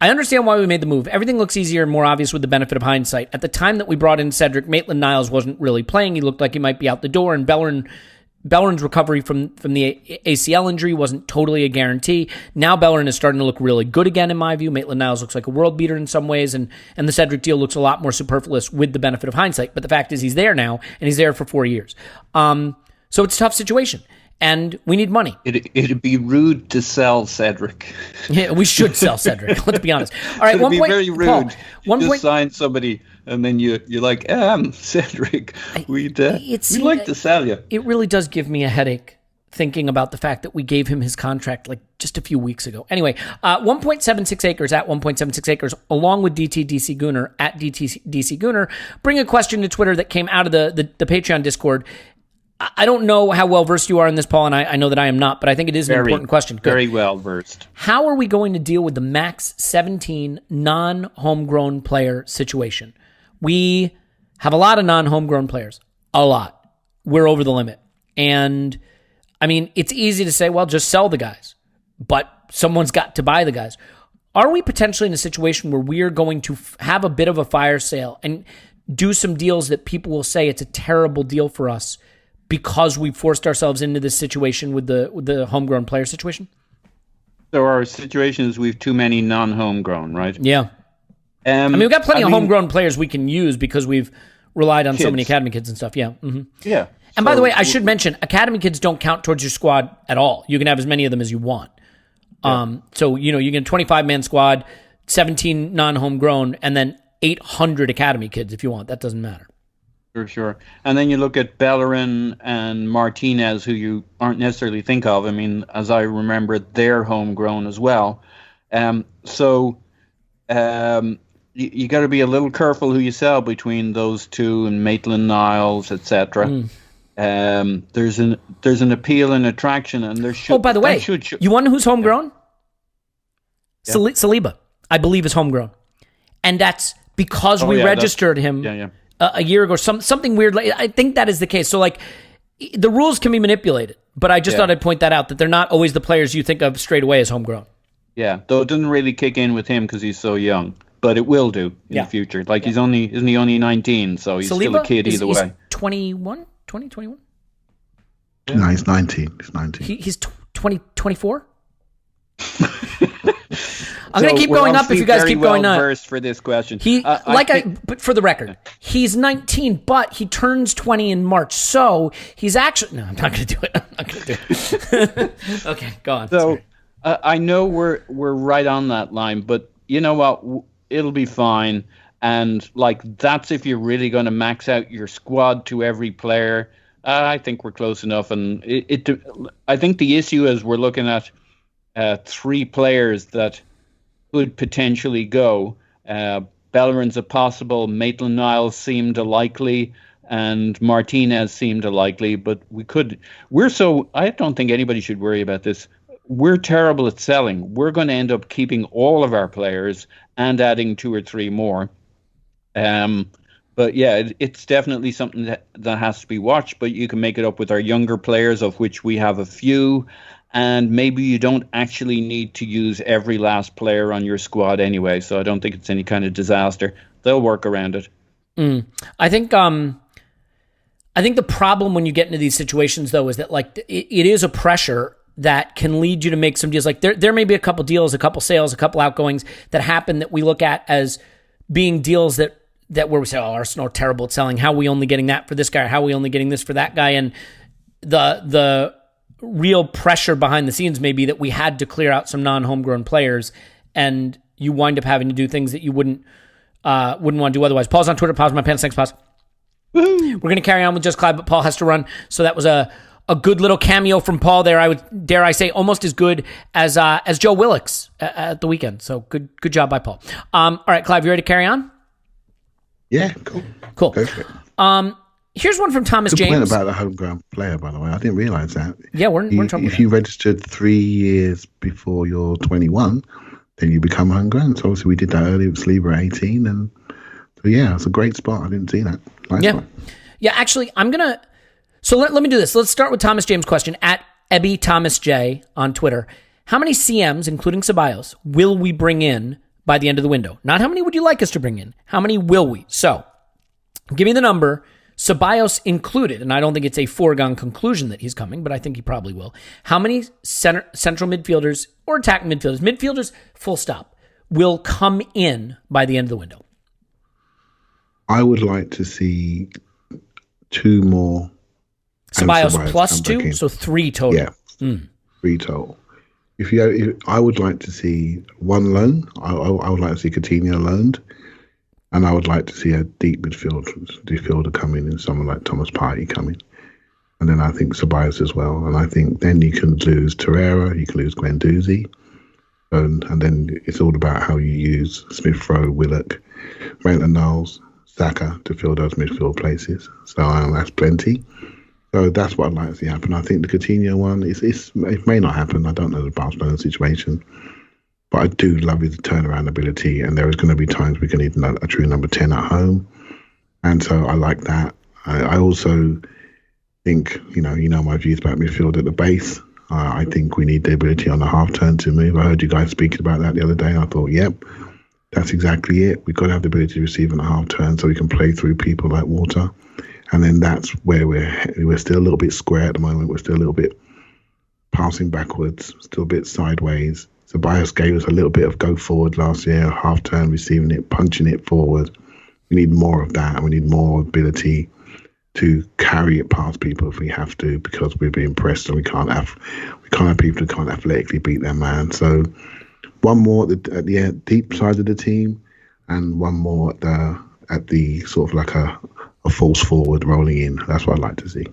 S2: I understand why we made the move. Everything looks easier and more obvious with the benefit of hindsight. At the time that we brought in Cedric, Maitland-Niles wasn't really playing. He looked like he might be out the door, and Bellerin's recovery from the ACL injury wasn't totally a guarantee. Now Bellerin is starting to look really good again, in my view. Maitland-Niles looks like a world beater in some ways, and the Cedric deal looks a lot more superfluous with the benefit of hindsight. But the fact is he's there now, and he's there for 4 years. So it's a tough situation, and we need money.
S4: It'd be rude to sell Cedric.
S2: Yeah, we should sell Cedric. Let's be honest. All right,
S4: It'd be very rude.
S2: Paul,
S4: sign somebody, and then you're like, Cedric, we'd like to sell you.
S2: It really does give me a headache thinking about the fact that we gave him his contract like just a few weeks ago. Anyway, 1.76 acres at 1.76 acres, along with DTDC Gooner at DTDC Gooner, bring a question to Twitter that came out of the Patreon Discord. I don't know how well versed you are in this, Paul, and I know that I am not, but I think it is an important question. Good.
S4: Very well versed.
S2: How are we going to deal with the max 17 non-homegrown player situation? We have a lot of non-homegrown players. A lot. We're over the limit. And, I mean, it's easy to say, well, just sell the guys. But someone's got to buy the guys. Are we potentially in a situation where we're going to have a bit of a fire sale and do some deals that people will say it's a terrible deal for us because we forced ourselves into this situation with the homegrown player situation?
S4: There are situations we've too many non-homegrown, right?
S2: Yeah. I mean, we've got plenty of homegrown players we can use because we've relied on so many academy kids and stuff. Yeah. Mm-hmm.
S4: Yeah.
S2: And by the way, I should mention, academy kids don't count towards your squad at all. You can have as many of them as you want. Yeah. So, you get a 25-man squad, 17 non-homegrown, and then 800 academy kids if you want. That doesn't matter.
S4: For sure. And then you look at Bellerin and Martinez, who you aren't necessarily think of. I mean, as I remember, they're homegrown as well. So you got to be a little careful who you sell between those two and Maitland-Niles, etc. There's an appeal and attraction, and there should.
S2: Oh, by the way, you want to know who's homegrown?
S4: Yeah.
S2: Saliba, I believe, is homegrown, and that's because we registered him.
S4: Yeah.
S2: A year ago, something weird. I think that is the case. So, like, the rules can be manipulated, but I just thought I'd point that out, that they're not always the players you think of straight away as homegrown.
S4: Yeah, though it doesn't really kick in with him because he's so young, but it will do in the future. Like, isn't he only 19, so he's still a kid either way.
S2: 21? 21?
S3: Yeah. No, he's 19. He's 19.
S2: He's 24? I'm going to keep going up if you guys keep going up.
S4: Versed for this question.
S2: But for the record, he's 19, but he turns 20 in March. So he's actually. No, I'm not going to do it. Okay, go on.
S4: So I know we're right on that line, but you know what? It'll be fine. And like, that's if you're really going to max out your squad to every player. I think we're close enough. And I think the issue is we're looking at 3 players that could potentially go. Bellerin's a possible, Maitland-Niles seemed a likely, and Martinez seemed a likely, but I don't think anybody should worry about this. We're terrible at selling. We're going to end up keeping all of our players and adding 2 or 3 more. But yeah, it's definitely something that has to be watched, but you can make it up with our younger players, of which we have a few. And maybe you don't actually need to use every last player on your squad anyway. So I don't think it's any kind of disaster. They'll work around it.
S2: I think the problem when you get into these situations, though, is that like it is a pressure that can lead you to make some deals. Like there may be a couple deals, a couple sales, a couple outgoings that happen that we look at as being deals that where we say, oh, Arsenal are terrible at selling. How are we only getting that for this guy? Or how are we only getting this for that guy? And the real pressure behind the scenes may be that we had to clear out some non-homegrown players, and you wind up having to do things that you wouldn't want to do otherwise. Paul's on Twitter. Pause my pants. Thanks, pause. We're going to carry on with Just Clive, but Paul has to run. So that was a good little cameo from Paul there. I would dare I say almost as good as Joe Willock's at the weekend. So good job by Paul. All right, Clive, you ready to carry on?
S3: Yeah, cool. Go for it.
S2: Here's one from Thomas
S3: Good
S2: James.
S3: point about the homegrown player, by the way. I didn't realise that.
S2: Yeah, we're in trouble.
S3: If you registered 3 years before you're 21, then you become homegrown. So obviously we did that earlier with Saliba at 18, and so yeah, it's a great spot. I didn't see that. Nice one.
S2: Yeah. Actually, I'm gonna. So let me do this. Let's start with Thomas James' question at Ebby Thomas J on Twitter. How many CMs, including Ceballos, will we bring in by the end of the window? Not how many would you like us to bring in? How many will we? So, give me the number, Ceballos included, and I don't think it's a foregone conclusion that he's coming, but I think he probably will. How many central midfielders or attacking midfielders, full stop, will come in by the end of the window?
S3: I would like to see 2 more.
S2: Ceballos plus 2, so 3 total.
S3: Yeah, 3 total. I would like to see 1 loan. I would like to see Coutinho loaned. And I would like to see a deep midfielder come in and someone like Thomas Partey come in. And then I think Ceballos as well. And I think then you can lose Torreira, you can lose Guendouzi. And then it's all about how you use Smith-Rowe, Willock, Maitland-Niles, Saka to fill those midfield places. So that's plenty. So that's what I'd like to see happen. I think the Coutinho one, it may not happen. I don't know the Barcelona situation. But I do love his turnaround ability, and there is going to be times we can need a true number 10 at home. And so I like that. I also think, you know my views about midfield at the base. I think we need the ability on the half turn to move. I heard you guys speaking about that the other day, and I thought, yep, that's exactly it. We've got to have the ability to receive on a half turn so we can play through people like water. And then that's where we're still a little bit square at the moment. We're still a little bit passing backwards, still a bit sideways. Ceballos gave us a little bit of go forward last year, half turn, receiving it, punching it forward. We need more of that, and we need more ability to carry it past people if we have to, because we're being pressed and we can't have people who can't athletically beat their man. So 1 more at the deep side of the team, and 1 more at the sort of like a false forward rolling in. That's what I'd like to see.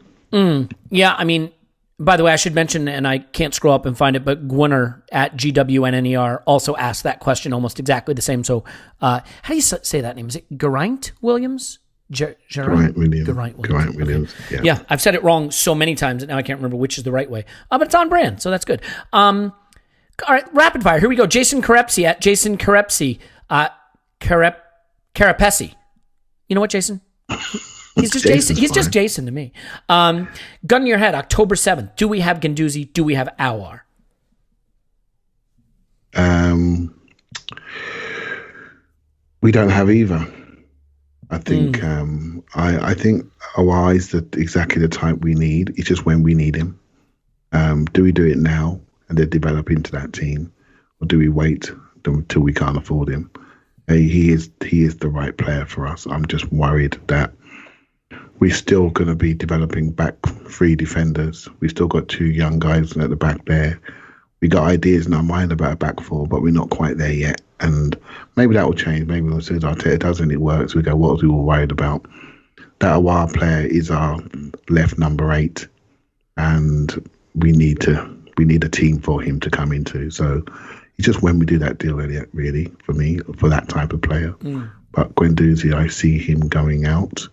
S2: Yeah, I mean, by the way, I should mention, and I can't scroll up and find it, but Gwinner at GWNNER also asked that question almost exactly the same. So how do you say that name? Is it Geraint Williams?
S3: Geraint Williams.
S2: Okay. Yeah, I've said it wrong so many times that now I can't remember which is the right way. But it's on brand, so that's good. All right, rapid fire. Here we go. Jason Carepsi at Jason Carepsi. Carapesi. You know what, Jason? He's just Jason. He's just Jason to me. Gun to your head, October 7th. Do we have Guendouzi? Do we have Aouar?
S3: We don't have either. I think I think Aouar is exactly the type we need. It's just when we need him. Do we do it now and then develop into that team, or do we wait until we can't afford him? He is the right player for us. I'm just worried that we're still going to be developing back 3 defenders. We've still got 2 young guys at the back there. We got ideas in our mind about a back 4, but we're not quite there yet. And maybe that will change. Maybe as soon as Arteta does and it works, we go, what was we all worried about? That Aouar player is our left number 8, and we need a team for him to come into. So it's just when we do that deal, Elliot, really, for me, for that type of player. But Guendouzi, I see him going out.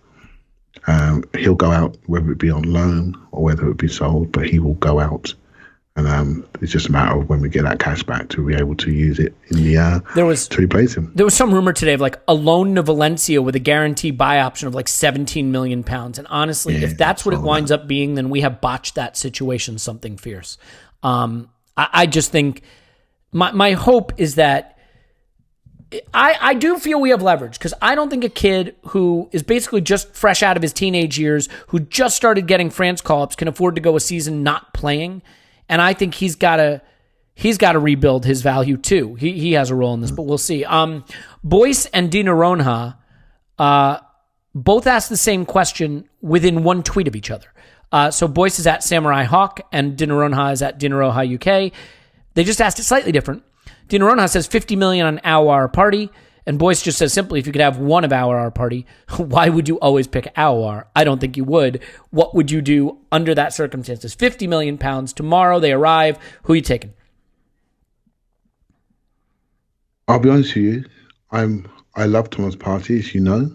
S3: He'll go out, whether it be on loan or whether it be sold, but he will go out. And it's just a matter of when we get that cash back to be able to use it in the to replace him.
S2: There was some rumor today of like a loan to Valencia with a guaranteed buy option of like £17 million. And honestly, if that's what it winds up being, then we have botched that situation something fierce. I just think my hope is that I do feel we have leverage, because I don't think a kid who is basically just fresh out of his teenage years, who just started getting France call-ups, can afford to go a season not playing. And I think he's got to rebuild his value too. He has a role in this, but we'll see. Boyce and Dina Ronha both asked the same question within 1 tweet of each other. So Boyce is at Samurai Hawk and Dina Ronha is at Dina Ronha UK. They just asked it slightly different. Dina Ronha says 50 million on Aouar Party, and Boyce just says simply, if you could have one of Aouar Party, why would you always pick Aouar? I don't think you would. What would you do under that circumstances? £50 million tomorrow, they arrive. Who are you taking?
S3: I'll be honest with you. I love Thomas Partey, as you know.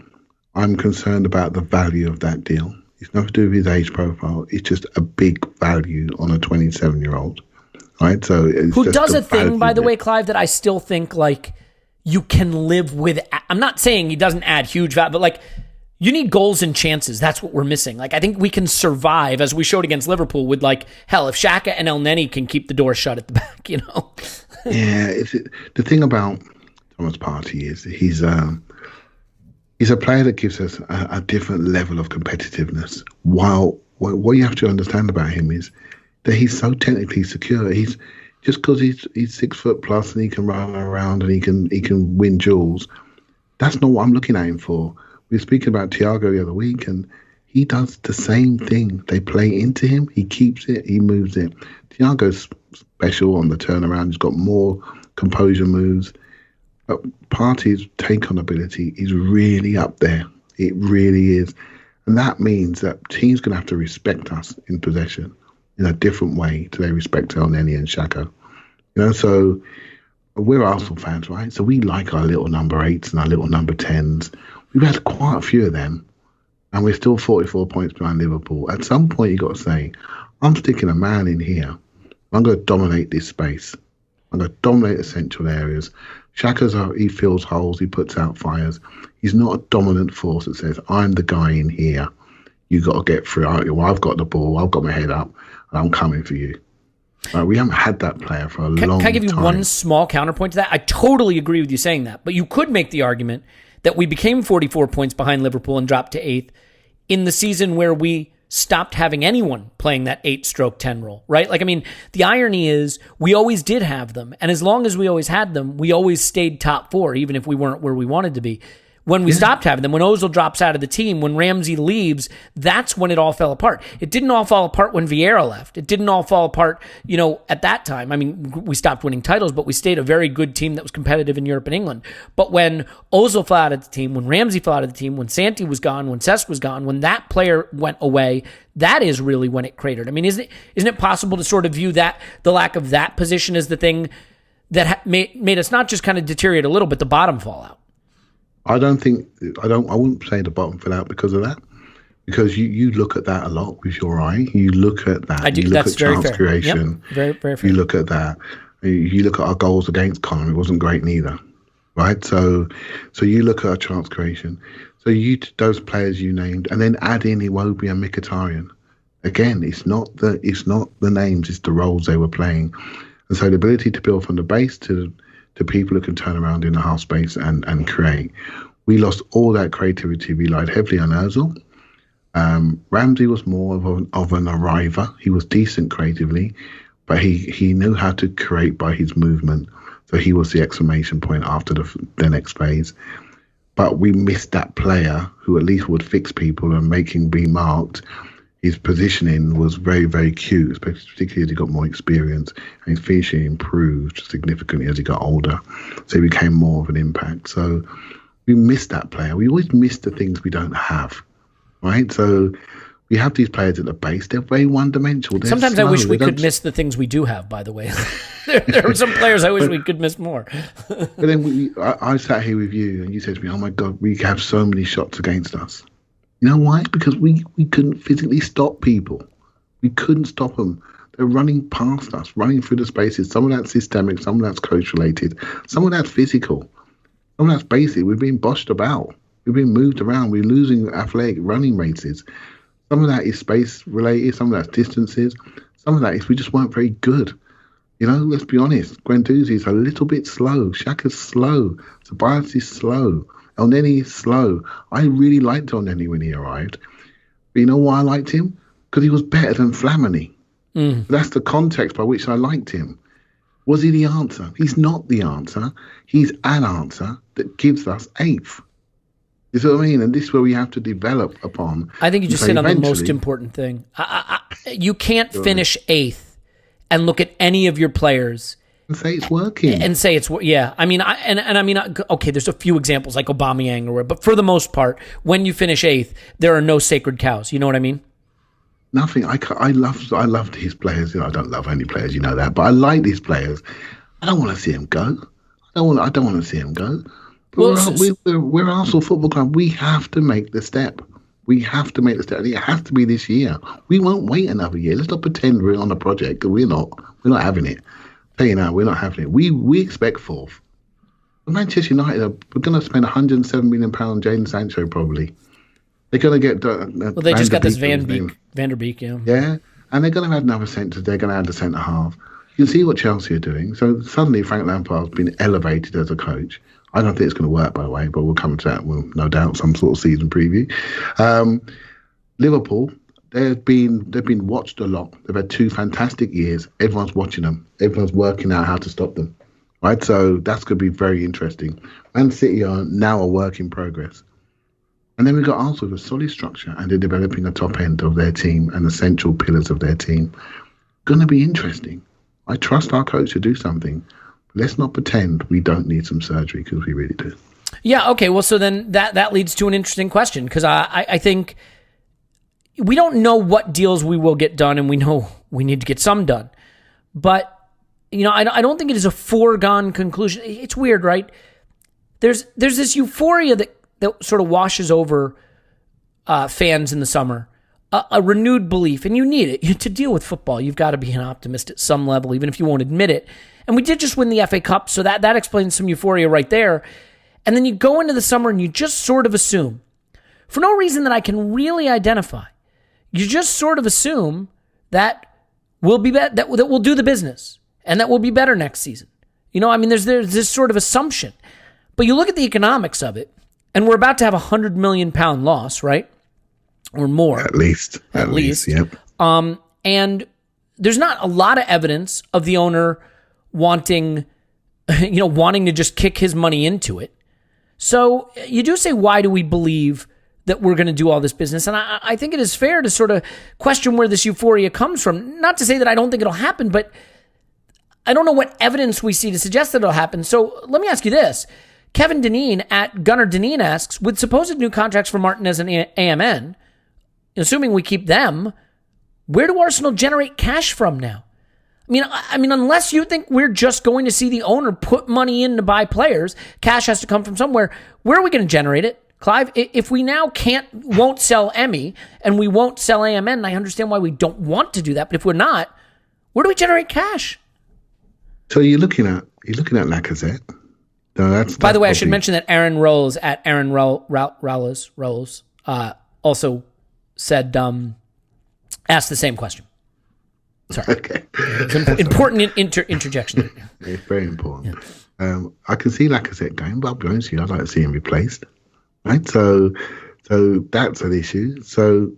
S3: I'm concerned about the value of that deal. It's nothing to do with his age profile. It's just a big value on a 27-year-old. Right? So
S2: who does a thing, by the way, Clive, that I still think like you can live with. I'm not saying he doesn't add huge value, but like you need goals and chances. That's what we're missing. Like I think we can survive, as we showed against Liverpool, with like, hell, if Xhaka and El Neni can keep the door shut at the back, you know?
S3: Yeah, the thing about Thomas Partey is. He's a player that gives us a different level of competitiveness. While what you have to understand about him is that he's so technically secure. He's just because he's 6 foot plus and he can run around and he can win duels. That's not what I'm looking at him for. We were speaking about Thiago the other week, and he does the same thing. They play into him. He keeps it. He moves it. Thiago's special on the turnaround. He's got more composure moves. But Partey's take-on ability is really up there. It really is. And that means that teams going to have to respect us in possession in a different way to they respect Elneny and Xhaka. So we're Arsenal fans, right? So we like our little number 8s and our little number 10s. We've had quite a few of them, and we're still 44 points behind Liverpool. At some point, you've got to say, I'm sticking a man in here. I'm going to dominate this space. I'm going to dominate the central areas. He fills holes. He puts out fires. He's not a dominant force that says, I'm the guy in here. You've got to get through. I've got the ball. I've got my head up, and I'm coming for you. We haven't had that player for a long time. Can I give you
S2: one small counterpoint to that? I totally agree with you saying that, but you could make the argument that we became 44 points behind Liverpool and dropped to 8th in the season where we stopped having anyone playing that 8/10 role, right? The irony is we always did have them, and as long as we always had them, we always stayed top 4, even if we weren't where we wanted to be. When we stopped having them, when Ozil drops out of the team, when Ramsey leaves, that's when it all fell apart. It didn't all fall apart when Vieira left. It didn't all fall apart, at that time. We stopped winning titles, but we stayed a very good team that was competitive in Europe and England. But when Ozil fell out of the team, when Ramsey fell out of the team, when Santi was gone, when Cesc was gone, when that player went away, that is really when it cratered. Isn't it possible to sort of view that, the lack of that position as the thing that made us not just kind of deteriorate a little, but the bottom fall out?
S3: I wouldn't say the bottom fell out because of that. Because you look at that a lot with your eye. You look at that.
S2: I do.
S3: You look
S2: That's
S3: at
S2: very
S3: chance
S2: fair.
S3: creation.
S2: Yep. Very, very fair.
S3: You look at that. You look at our goals against Connor. It wasn't great neither, right? So you look at our chance creation. So those players you named, and then add in Iwobi and Mkhitaryan. Again, it's not the names, it's the roles they were playing. And so the ability to build from the base to people who can turn around in the half space and create. We lost all that creativity. We relied heavily on Ozil. Ramsey was more of an arriver. He was decent creatively, but he knew how to create by his movement. So he was the exclamation point after the next phase. But we missed that player who at least would fix people and make him be marked. His positioning was very, very cute, particularly as he got more experience, and his finishing improved significantly as he got older. So he became more of an impact. So we missed that player. We always miss the things we don't have, right? So we have these players at the base. They're very one-dimensional.
S2: Sometimes I wish we could miss the things we do have, by the way. there are some players I wish we could miss more.
S3: But then I sat here with you, and you said to me, oh, my God, we have so many shots against us. You know why? Because we couldn't physically stop people. We couldn't stop them. They're running past us, running through the spaces. Some of that's systemic, some of that's coach-related, some of that's physical, some of that's basic. We're being boshed about. We're being moved around. We're losing athletic running races. Some of that is space-related. Some of that's distances. Some of that is we just weren't very good. Let's be honest. Guendouzi's a little bit slow. Xhaka's slow. Tobias is slow. Elneny is slow. I really liked Elneny when he arrived. But you know why I liked him? Because he was better than Flamini. That's the context by which I liked him. Was he the answer? He's not the answer. He's an answer that gives us 8th. You see what I mean? And this is where we have to develop upon.
S2: I think you just hit on the most important thing. You can't finish 8th and look at any of your players
S3: and say it's working.
S2: Yeah. Okay, there's a few examples like Aubameyang or whatever, but for the most part, when you finish 8th, there are no sacred cows. You know what I mean?
S3: Nothing. I loved his players. I don't love any players, you know that, but I like these players. I don't want to see him go. I don't want to see him go. But we're Arsenal Football Club. We have to make the step. We have to make the step. And it has to be this year. We won't wait another year. Let's not pretend we're on a project because we're not. We're not having it. Tell you now, we're not having it. We expect 4th. Manchester United, we're going to spend £107 million on Jadon Sancho probably. They're going to get...
S2: they just got this Van der Beek, yeah.
S3: Yeah, and they're going to have another centre. They're going to add a centre-half. You can see what Chelsea are doing. So suddenly Frank Lampard's been elevated as a coach. I don't think it's going to work, by the way, but we'll come to that with no doubt some sort of season preview. Liverpool, they've been watched a lot. They've had 2 fantastic years. Everyone's watching them. Everyone's working out how to stop them. Right, so that's going to be very interesting. Man City are now a work in progress. And then we've got Arsenal with a solid structure, and they're developing a top end of their team and essential pillars of their team. Going to be interesting. I trust our coach to do something. Let's not pretend we don't need some surgery, because we really do.
S2: Yeah, okay, well, so then that leads to an interesting question, because I think we don't know what deals we will get done, and we know we need to get some done. But I don't think it is a foregone conclusion. It's weird, right? There's this euphoria that sort of washes over fans in the summer, a renewed belief, and you need it. To deal with football, you've got to be an optimist at some level, even if you won't admit it. And we did just win the FA Cup, so that explains some euphoria right there. And then you go into the summer and you just sort of assume, for no reason that I can really identify, you just sort of assume that we'll be that we'll do the business. And that will be better next season. There's this sort of assumption. But you look at the economics of it, and we're about to have £100 million loss, right? Or more.
S3: At least, yep.
S2: And there's not a lot of evidence of the owner wanting to just kick his money into it. So you do say, why do we believe that we're going to do all this business? And I think it is fair to sort of question where this euphoria comes from. Not to say that I don't think it'll happen, but I don't know what evidence we see to suggest that it'll happen. So let me ask you this. Kevin Deneen at Gunnar Deneen asks, with supposed new contracts for Martinez and AMN, assuming we keep them, where do Arsenal generate cash from now? I mean, unless you think we're just going to see the owner put money in to buy players, cash has to come from somewhere. Where are we going to generate it? Clive, if we now won't sell Emi and we won't sell AMN, and I understand why we don't want to do that, but if we're not, where do we generate cash?
S3: So you're looking at Lacazette. No, that's
S2: By the way, I should mention that Aaron Rolls at Aaron Rolls also said asked the same question. Sorry.
S3: Okay.
S2: Important interjection.
S3: It's very important. Yeah. I can see Lacazette going, but I'll be honest with you, I'd like to see him replaced. Right? So that's an issue. So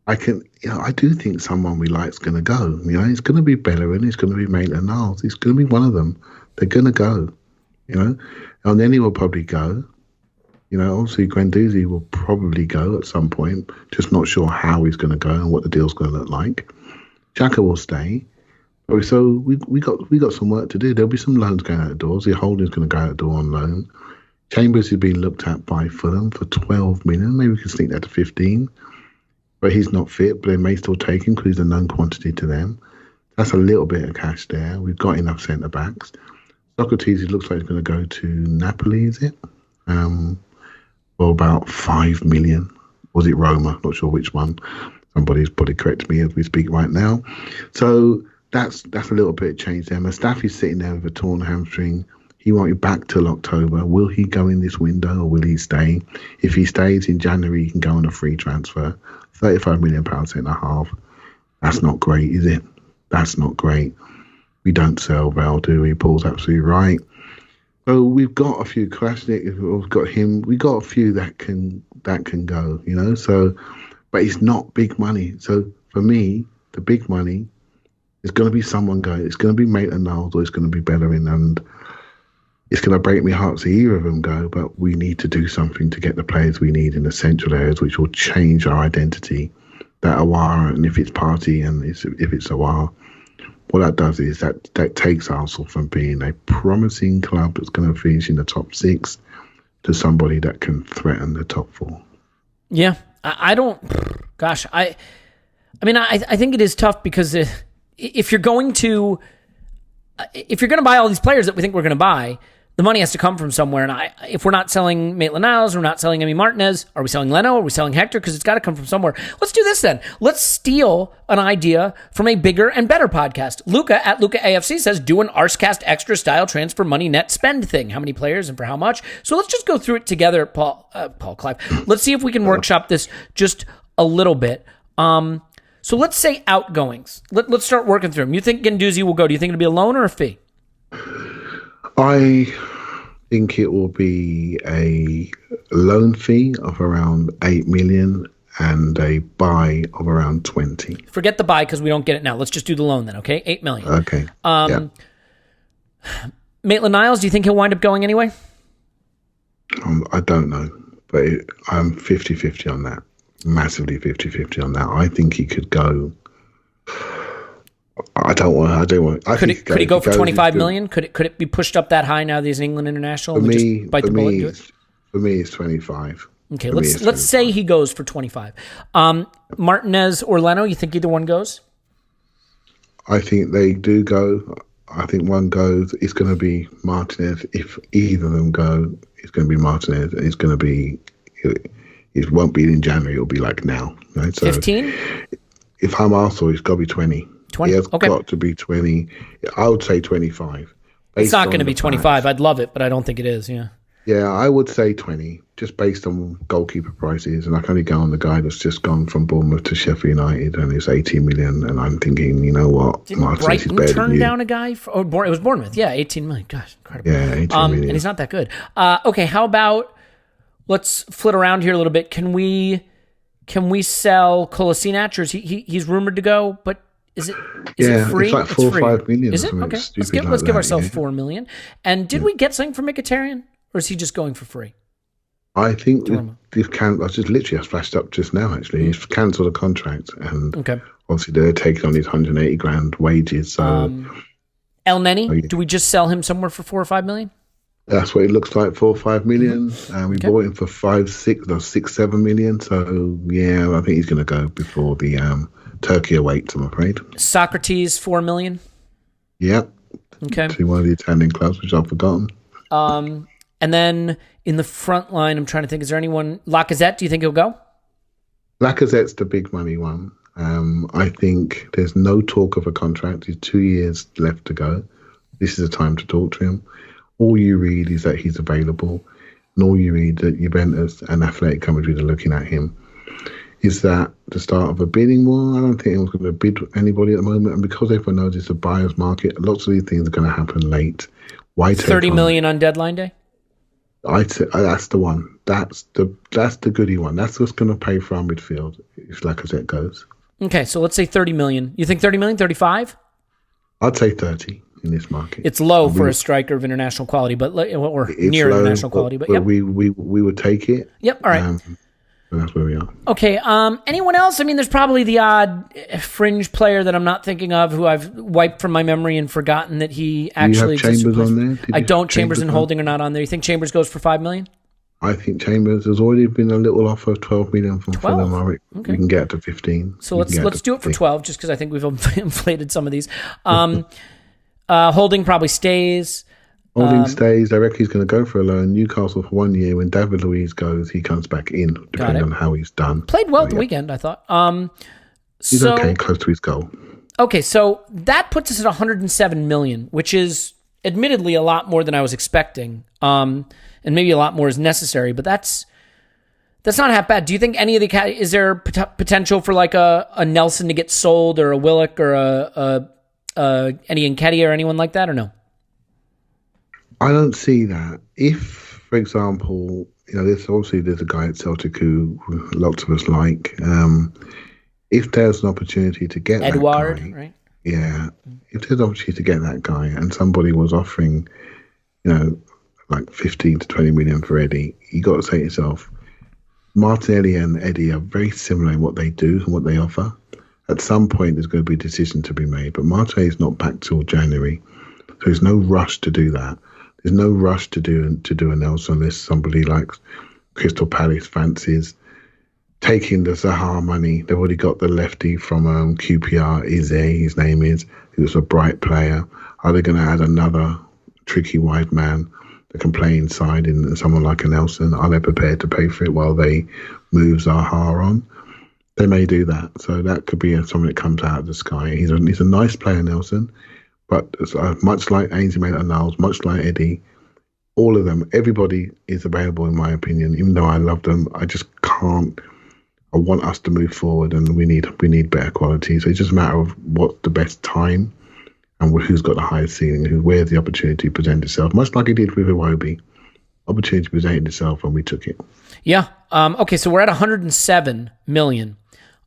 S3: I do think someone we like is going to go. It's going to be Bellerin, it's going to be Maitland-Niles, it's going to be one of them. They're going to go, and then he will probably go. Obviously Guendouzi will probably go at some point. Just not sure how he's going to go and what the deal's going to look like. Xhaka will stay. So we got some work to do. There'll be some loans going out the doors. The Holding's going to go out the door on loan. Chambers is being looked at by Fulham for 12 million. Maybe we can sneak that to 15. But he's not fit, but they may still take him because he's a known quantity to them. That's a little bit of cash there. We've got enough centre-backs. Socrates, it looks like he's going to go to Napoli, is it? For about 5 million. Was it Roma? Not sure which one. Somebody's probably correcting me as we speak right now. So that's a little bit of change there. Mustafi's sitting there with a torn hamstring. He won't be back till October. Will he go in this window or will he stay? If he stays in January, he can go on a free transfer. £35 million and a half. That's not great, is it? That's not great. We don't sell Val, do we? Paul's absolutely right. So we've got a few Krasnik, we've got him, we got a few that can go, So, but it's not big money. So for me, the big money is going to be someone going. It's going to be Maitland-Niles or it's going to be Bellerin, and it's going to break my heart to see either of them go, but we need to do something to get the players we need in essential areas, which will change our identity. That Awara, and if it's Party and if it's Awara, what that does is that takes Arsenal from being a promising club that's going to finish in the top 6 to somebody that can threaten the top 4.
S2: Yeah, I think it is tough because if you're going to buy all these players that we think we're going to buy, the money has to come from somewhere. And if we're not selling Maitland-Niles, we're not selling Emi Martinez, are we selling Leno? Are we selling Hector? Because it's got to come from somewhere. Let's do this then. Let's steal an idea from a bigger and better podcast. Luca at Luca AFC says, do an Arscast extra style transfer money net spend thing. How many players and for how much? So let's just go through it together, Paul Clive. Let's see if we can workshop this just a little bit. So let's say outgoings. Let's start working through them. You think Guendouzi will go? Do you think it'll be a loan or a fee?
S3: think it will be a loan fee of around 8 million and a buy of around 20.
S2: Forget the buy because we don't get it now. Let's just do the loan then, okay? 8 million.
S3: Okay. Yeah.
S2: Maitland-Niles, do you think he'll wind up going anyway?
S3: I don't know, but I'm 50-50 on that. Massively 50-50 on that. I think he could go. I don't want.
S2: Could he go for 25 million? Could it be pushed up that high now that he's an England international?
S3: For me, it's 25.
S2: Okay, let's say he goes for 25. Martinez or Leno, you think either one goes?
S3: I think they do go. I think one goes. It's going to be Martinez. If either of them go, it's going to be Martinez. It's going to be. It won't be in January. It'll be like now. Right? So
S2: 15.
S3: If I'm Arsenal, it's got to be 20.
S2: 20.
S3: He has got to be 20. I would say 25.
S2: It's not going to be 25. I'd love it, but I don't think it is. Yeah.
S3: Yeah, I would say 20, just based on goalkeeper prices. And I can only go on the guy that's just gone from Bournemouth to Sheffield United, and it's 18 million. And I'm thinking, you know what?
S2: Didn't Brighton turn down a guy? It was Bournemouth. Yeah, 18 million. Gosh, incredible.
S3: Yeah, 18 million.
S2: And he's not that good. Okay, how about let's flit around here a little bit. Can we sell Kolasinac, or is he's rumored to go, but is it free?
S3: It's like 4 or 5 million.
S2: Is it? Okay. Let's give ourselves 4 million. And did we get something for Mkhitaryan, or is he just going for free?
S3: I think they've I just flashed up just now. Actually, he's cancelled a contract, and obviously they're taking on his 180 grand wages. So,
S2: El Neni, do we just sell him somewhere for 4 or 5 million?
S3: That's what it looks like, 4 or 5 million. And we bought him for 6-7 million. So yeah, I think he's going to go before the Turkey awaits, I'm afraid.
S2: Socrates, 4 million.
S3: Yeah.
S2: Okay.
S3: To one of the Italian clubs, which I've forgotten.
S2: And then in the front line, I'm trying to think, is there anyone? Lacazette, do you think he'll go?
S3: Lacazette's the big money one. I think there's no talk of a contract. He's 2 years left to go. This is the time to talk to him. All you read is that he's available, and all you read that Juventus and Athletic Madrid are looking at him. Is that the start of a bidding war? I don't think anyone's going to bid anybody at the moment, and because everyone knows it's a buyer's market, lots of these things are going to happen late. Why take
S2: 30 million on deadline day?
S3: I'd say that's the one. That's the goodie one. That's what's going to pay for our midfield if Lacazette goes.
S2: Okay, so let's say 30 million. You think 30 million, 35?
S3: I'd say 30 in this market.
S2: It's low for a striker of international quality, but or near low, international quality. But
S3: we would take it.
S2: Yep. All right.
S3: And that's where we are.
S2: Okay. Anyone else? I mean, there's probably the odd fringe player that I'm not thinking of, who I've wiped from my memory and forgotten that he actually exists.
S3: You have Chambers on there?
S2: I don't. Chambers and Holding are not on there. You think Chambers goes for 5 million?
S3: I think Chambers has already been a little offer of 12 million from
S2: 12?
S3: Fulham. Okay. We can get to 15.
S2: So let's do it for 12, just because I think we've inflated some of these. Holding probably stays.
S3: Holding stays. I reckon he's going to go for a loan. Newcastle for 1 year. When David Luiz goes, he comes back in, depending on how he's done.
S2: Played well at the weekend, I thought.
S3: He's okay, close to his goal.
S2: Okay, so that puts us at 107 million, which is admittedly a lot more than I was expecting, and maybe a lot more is necessary. But that's not half bad. Do you think any of is there potential for like a Nelson to get sold, or a Willock, or a Eddie Nketiah or anyone like that, or no?
S3: I don't see that. If, for example, there's a guy at Celtic who lots of us like. If there's an opportunity to get
S2: Edouard,
S3: that guy,
S2: right?
S3: Yeah. If there's an opportunity to get that guy, and somebody was offering, like 15 to 20 million for Eddie, you got to say to yourself, Martinelli and Eddie are very similar in what they do and what they offer. At some point, there's going to be a decision to be made, but Martinelli's not back till January, so there's no rush to do that. There's no rush to do a Nelson unless somebody like Crystal Palace fancies taking the Zaha money. They've already got the lefty from QPR, Ize, his name is, who's a bright player. Are they going to add another tricky wide man that can play inside in someone like a Nelson? Are they prepared to pay for it while they move Zaha on? They may do that. So that could be something that comes out of the sky. He's a nice player, Nelson. But much like Ainsley Maitland-Niles, much like Eddie, all of them, everybody is available in my opinion. Even though I love them, I just can't. I want us to move forward, and we need better quality. So it's just a matter of what's the best time and who's got the highest ceiling, where's the opportunity to present itself. Much like it did with Iwobi. opportunity presented itself and we took it.
S2: Yeah. Okay, so we're at 107 million.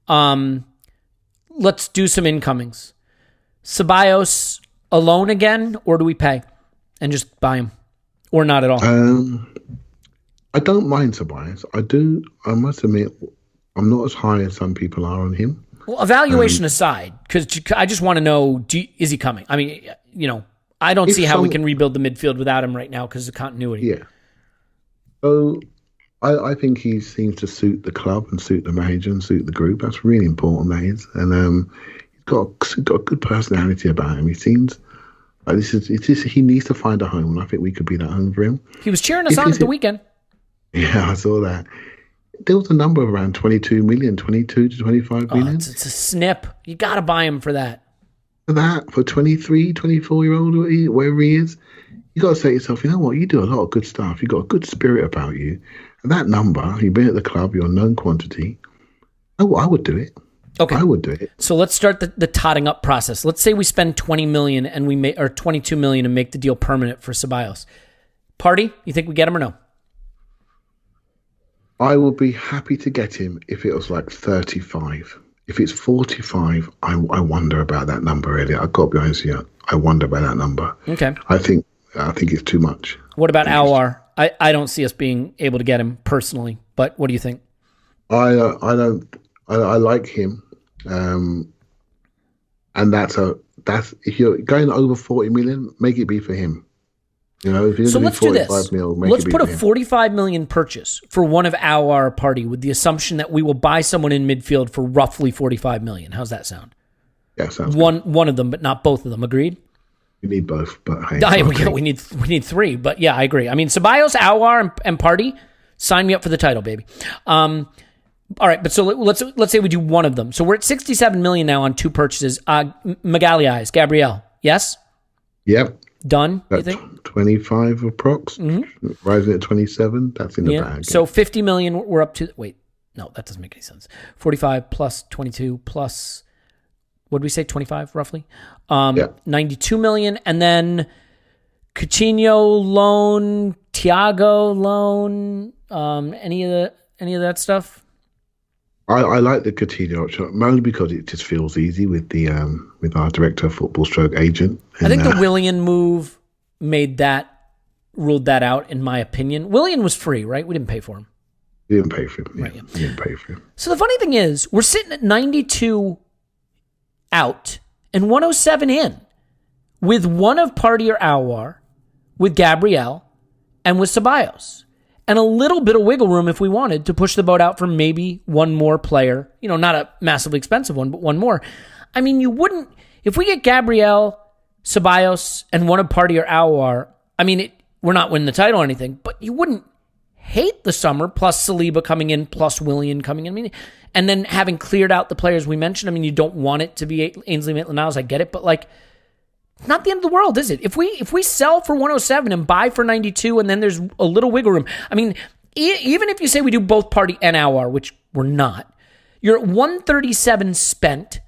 S2: Let's do some incomings. Ceballos alone again, or do we pay and just buy him, or not at all?
S3: I don't mind Ceballos. I must admit, I'm not as high as some people are on him.
S2: Well, evaluation aside, because I just want to know, is he coming? I mean, I don't see how we can rebuild the midfield without him right now because of continuity.
S3: Yeah. So I think he seems to suit the club and suit the manager and suit the group. That's really important, that is. And he's got a good personality about him. He seems like he needs to find a home, and I think we could be that home for him.
S2: He was cheering us on at the weekend.
S3: Yeah, I saw that. There was a number of around 22 million, 22 to 25 million.
S2: It's a snip. You got to buy him for that.
S3: For 23, 24-year-old, wherever he is, you got to say to yourself, you know what, you do a lot of good stuff. You got a good spirit about you. And that number, you've been at the club, you're a known quantity. Oh, I would do it.
S2: Okay.
S3: I would do it.
S2: So let's start the totting up process. Let's say we spend 20 million and or 22 million and make the deal permanent for Ceballos. Party, you think we get him or no?
S3: I would be happy to get him if it was like 35. If it's 45, I wonder about that number, Elliot. I've got to be honest with you. I wonder about that number.
S2: Okay.
S3: I think it's too much.
S2: What about Aouar? I don't see us being able to get him personally, but what do you think?
S3: I like him. And that's if you're going over 40 million, make it be for him. If you're
S2: so let's do this. Let's put a 45 million purchase for one of our party with the assumption that we will buy someone in midfield for roughly 45 million. How's that sound?
S3: Yeah, sounds
S2: one of them, but not both of them. Agreed?
S3: We need both, but hey,
S2: okay. we need three, but yeah, I agree. I mean, Ceballos, Aouar, and Party, sign me up for the title, baby. All right, but so let's say we do one of them. So we're at 67 million now on two purchases. Magalhaes, Gabriel, yes?
S3: Yep.
S2: Done, you think?
S3: 25 approx, rising at 27. That's in the bag.
S2: So 50 million, we're up to... Wait, no, that doesn't make any sense. 45 plus 22 plus... What did we say, 25 roughly? 92 million. And then Coutinho loan, Thiago loan, any of that stuff?
S3: I like the Coutinho option, mainly because it just feels easy with the with our director of football stroke agent. And,
S2: I think the Willian move ruled that out, in my opinion. Willian was free, right? We didn't pay for him.
S3: We didn't pay for him.
S2: Right,
S3: yeah. We didn't pay for him.
S2: So the funny thing is, we're sitting at 92 out and 107 in with one of Partey or Aouar, with Gabriel, and with Ceballos. And a little bit of wiggle room if we wanted to push the boat out for maybe one more player. Not a massively expensive one, but one more. I mean, you wouldn't... If we get Gabriel, Ceballos, and one of Partey or Aouar, I mean, we're not winning the title or anything, but you wouldn't hate the summer, plus Saliba coming in, plus Willian coming in. I mean, and then having cleared out the players we mentioned, I mean, you don't want it to be Ainsley Maitland-Niles, I get it, but not the end of the world, is it? If we sell for 107 and buy for 92, and then there's a little wiggle room. I mean, even if you say we do both Partey and Aouar, which we're not, you're at 137 spent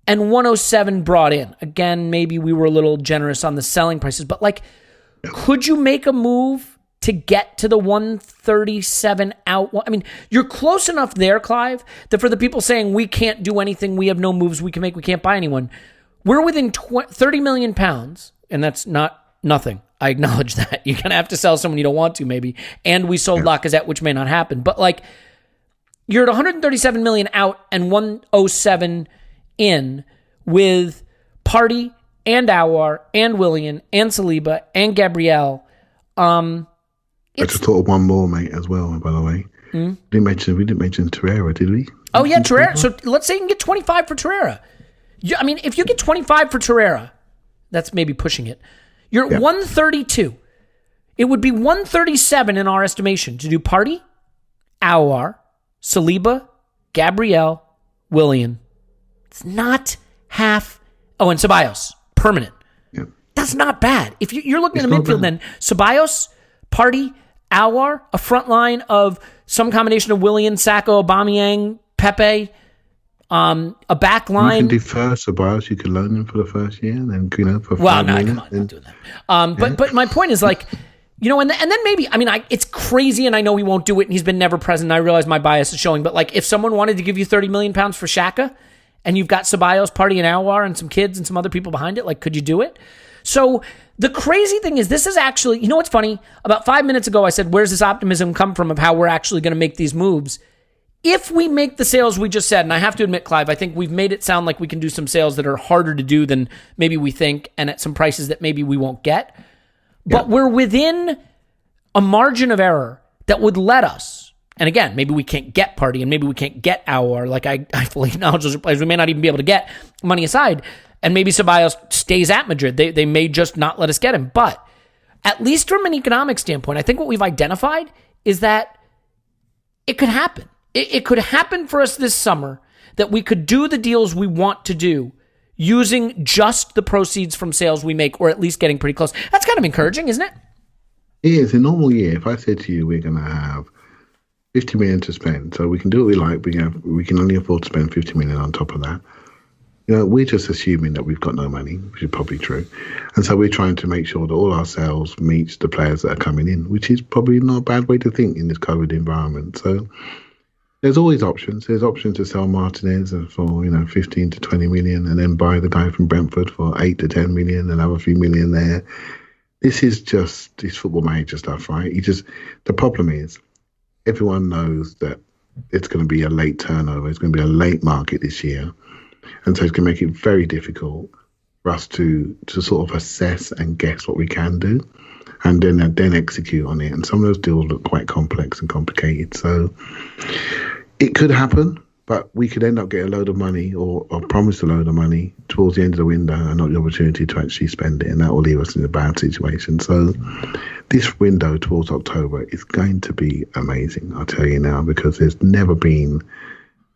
S2: and 107 brought in. Again, maybe we were a little generous on the selling prices, but could you make a move to get to the 137 out? I mean, you're close enough there, Clive, that for the people saying we can't do anything, we have no moves we can make, we can't buy anyone, we're within 30 million pounds, and that's not nothing. I acknowledge that. You're going to have to sell someone you don't want to, maybe. And we sold Lacazette, which may not happen. But, you're at 137 million out and 107 in with Partey and Aouar and Willian and Saliba and Gabriel.
S3: I just thought of one more, mate, as well, by the way. We didn't mention Torreira, did we?
S2: Oh, yeah, Torreira. So let's say you can get 25 for Torreira. I mean, if you get 25 for Torreira, that's maybe pushing it. You're at 132. It would be 137 in our estimation to do Partey, Aouar, Saliba, Gabriel, Willian. It's not half. Oh, and Ceballos, permanent.
S3: Yeah.
S2: That's not bad. If you're looking at the midfield, then Ceballos, Partey, Aouar, a front line of some combination of Willian, Saka, Aubameyang, Pepe. A back line.
S3: You can defer Ceballos. You can loan him for the first year, and then for 5
S2: Well, no,
S3: million,
S2: come on, I'm not doing that. But my point is You know, and then maybe, I mean, it's crazy, and I know he won't do it, and he's been never present. I realize my bias is showing, but like, if someone wanted to give you 30 million pounds for Xhaka, and you've got Ceballos, Partey, and Aouar, and some kids and some other people behind it, like, could you do it? So the crazy thing is, this is actually, you know what's funny? About 5 minutes ago, I said, where's this optimism come from of how we're actually going to make these moves? If we make the sales we just said, and I have to admit, Clive, I think we've made it sound like we can do some sales that are harder to do than maybe we think, and at some prices that maybe we won't get. But we're within a margin of error that would let us, and again, maybe we can't get Partey and maybe we can't get Aouar. Like, I fully acknowledge those are players we may not even be able to get, money aside. And maybe Ceballos stays at Madrid. They may just not let us get him. But at least from an economic standpoint, I think what we've identified is that it could happen. It could happen for us this summer that we could do the deals we want to do using just the proceeds from sales we make, or at least getting pretty close. That's kind of encouraging, isn't it?
S3: It is. A normal year, if I said to you, we're going to have 50 million to spend, so we can do what we like, we can only afford to spend 50 million on top of that. You know, we're just assuming that we've got no money, which is probably true. And so we're trying to make sure that all our sales meets the players that are coming in, which is probably not a bad way to think in this COVID environment. So there's always options. There's options to sell Martinez for, 15 to 20 million, and then buy the guy from Brentford for 8 to 10 million and have a few million there. This is just this football manager stuff, right? The problem is everyone knows that it's going to be a late turnover. It's going to be a late market this year. And so it's going to make it very difficult for us to sort of assess and guess what we can do, and then execute on it. And some of those deals look quite complex and complicated. So it could happen, but we could end up getting a load of money or promised a load of money towards the end of the window and not the opportunity to actually spend it. And that will leave us in a bad situation. So this window towards October is going to be amazing, I'll tell you now, because there's never been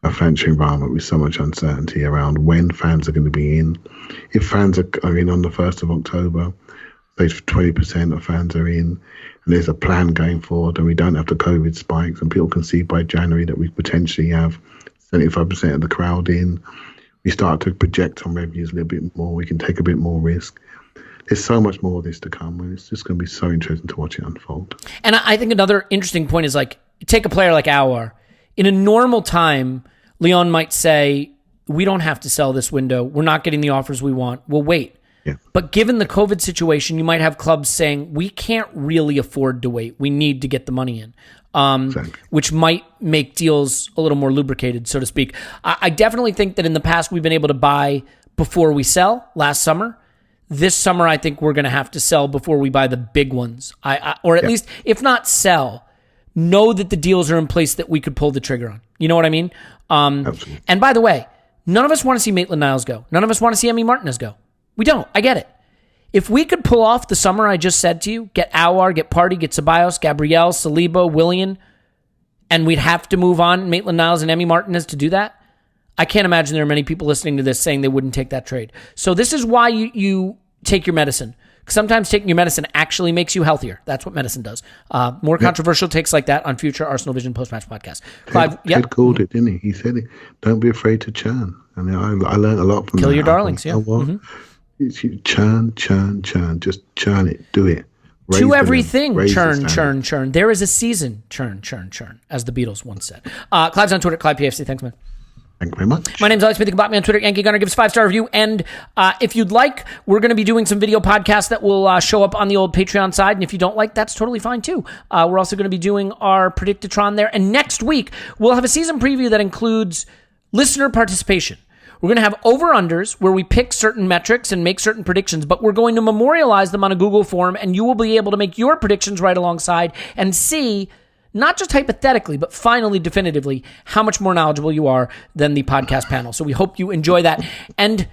S3: a financial environment with so much uncertainty around when fans are going to be in. If fans are in on the 1st of October, say 20% of fans are in, and there's a plan going forward, and we don't have the COVID spikes, and people can see by January that we potentially have 75% of the crowd in. We start to project on revenues a little bit more. We can take a bit more risk. There's so much more of this to come, and it's just going to be so interesting to watch it unfold.
S2: And I think another interesting point is, like, take a player like Aouar. In a normal time, Leon might say, we don't have to sell this window. We're not getting the offers we want. We'll wait.
S3: Yeah.
S2: But given the COVID situation, you might have clubs saying, we can't really afford to wait. We need to get the money in, exactly. Which might make deals a little more lubricated, so to speak. I definitely think that in the past, we've been able to buy before we sell last summer. This summer, I think we're going to have to sell before we buy the big ones. Or at least, if not sell, know that the deals are in place that we could pull the trigger on. You know what I mean?
S3: Absolutely.
S2: And by the way, none of us want to see Maitland-Niles go. None of us want to see Emi Martinez go. We don't. I get it. If we could pull off the summer I just said to you, get Aouar, get Partey, get Ceballos, Gabriel, Saliba, Willian, and we'd have to move on Maitland-Niles and Emi Martinez to do that, I can't imagine there are many people listening to this saying they wouldn't take that trade. So this is why you take your medicine. Sometimes taking your medicine actually makes you healthier. That's what medicine does. More controversial takes like that on future Arsenal Vision post-match podcast. Clive,
S3: Ted called it, didn't he? He said it. Don't be afraid to churn. I mean, I learned a lot from that.
S2: Kill your darlings, yeah.
S3: It's churn. Just churn it. Do it.
S2: To everything, churn. There is a season, churn, as the Beatles once said. Clive's on Twitter, ClivePFC. Thanks, man.
S3: Thank you very much.
S2: My name's Alex Smith. You can block me on Twitter. Yankee Gunner gives 5-star review. And if you'd like, we're going to be doing some video podcasts that will show up on the old Patreon side. And if you don't like, that's totally fine too. We're also going to be doing our Predictatron there. And next week, we'll have a season preview that includes listener participation. We're going to have over-unders where we pick certain metrics and make certain predictions, but we're going to memorialize them on a Google form, and you will be able to make your predictions right alongside and see, not just hypothetically, but finally, definitively, how much more knowledgeable you are than the podcast panel. So we hope you enjoy that. And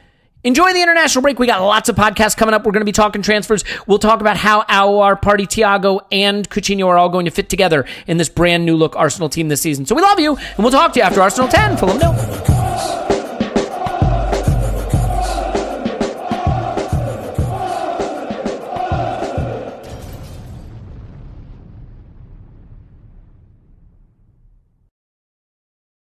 S2: enjoy the international break. We got lots of podcasts coming up. We're going to be talking transfers. We'll talk about how Aouar, Partey, Thiago, and Coutinho are all going to fit together in this brand new look Arsenal team this season. So we love you, and we'll talk to you after Arsenal 10. Fulham 0.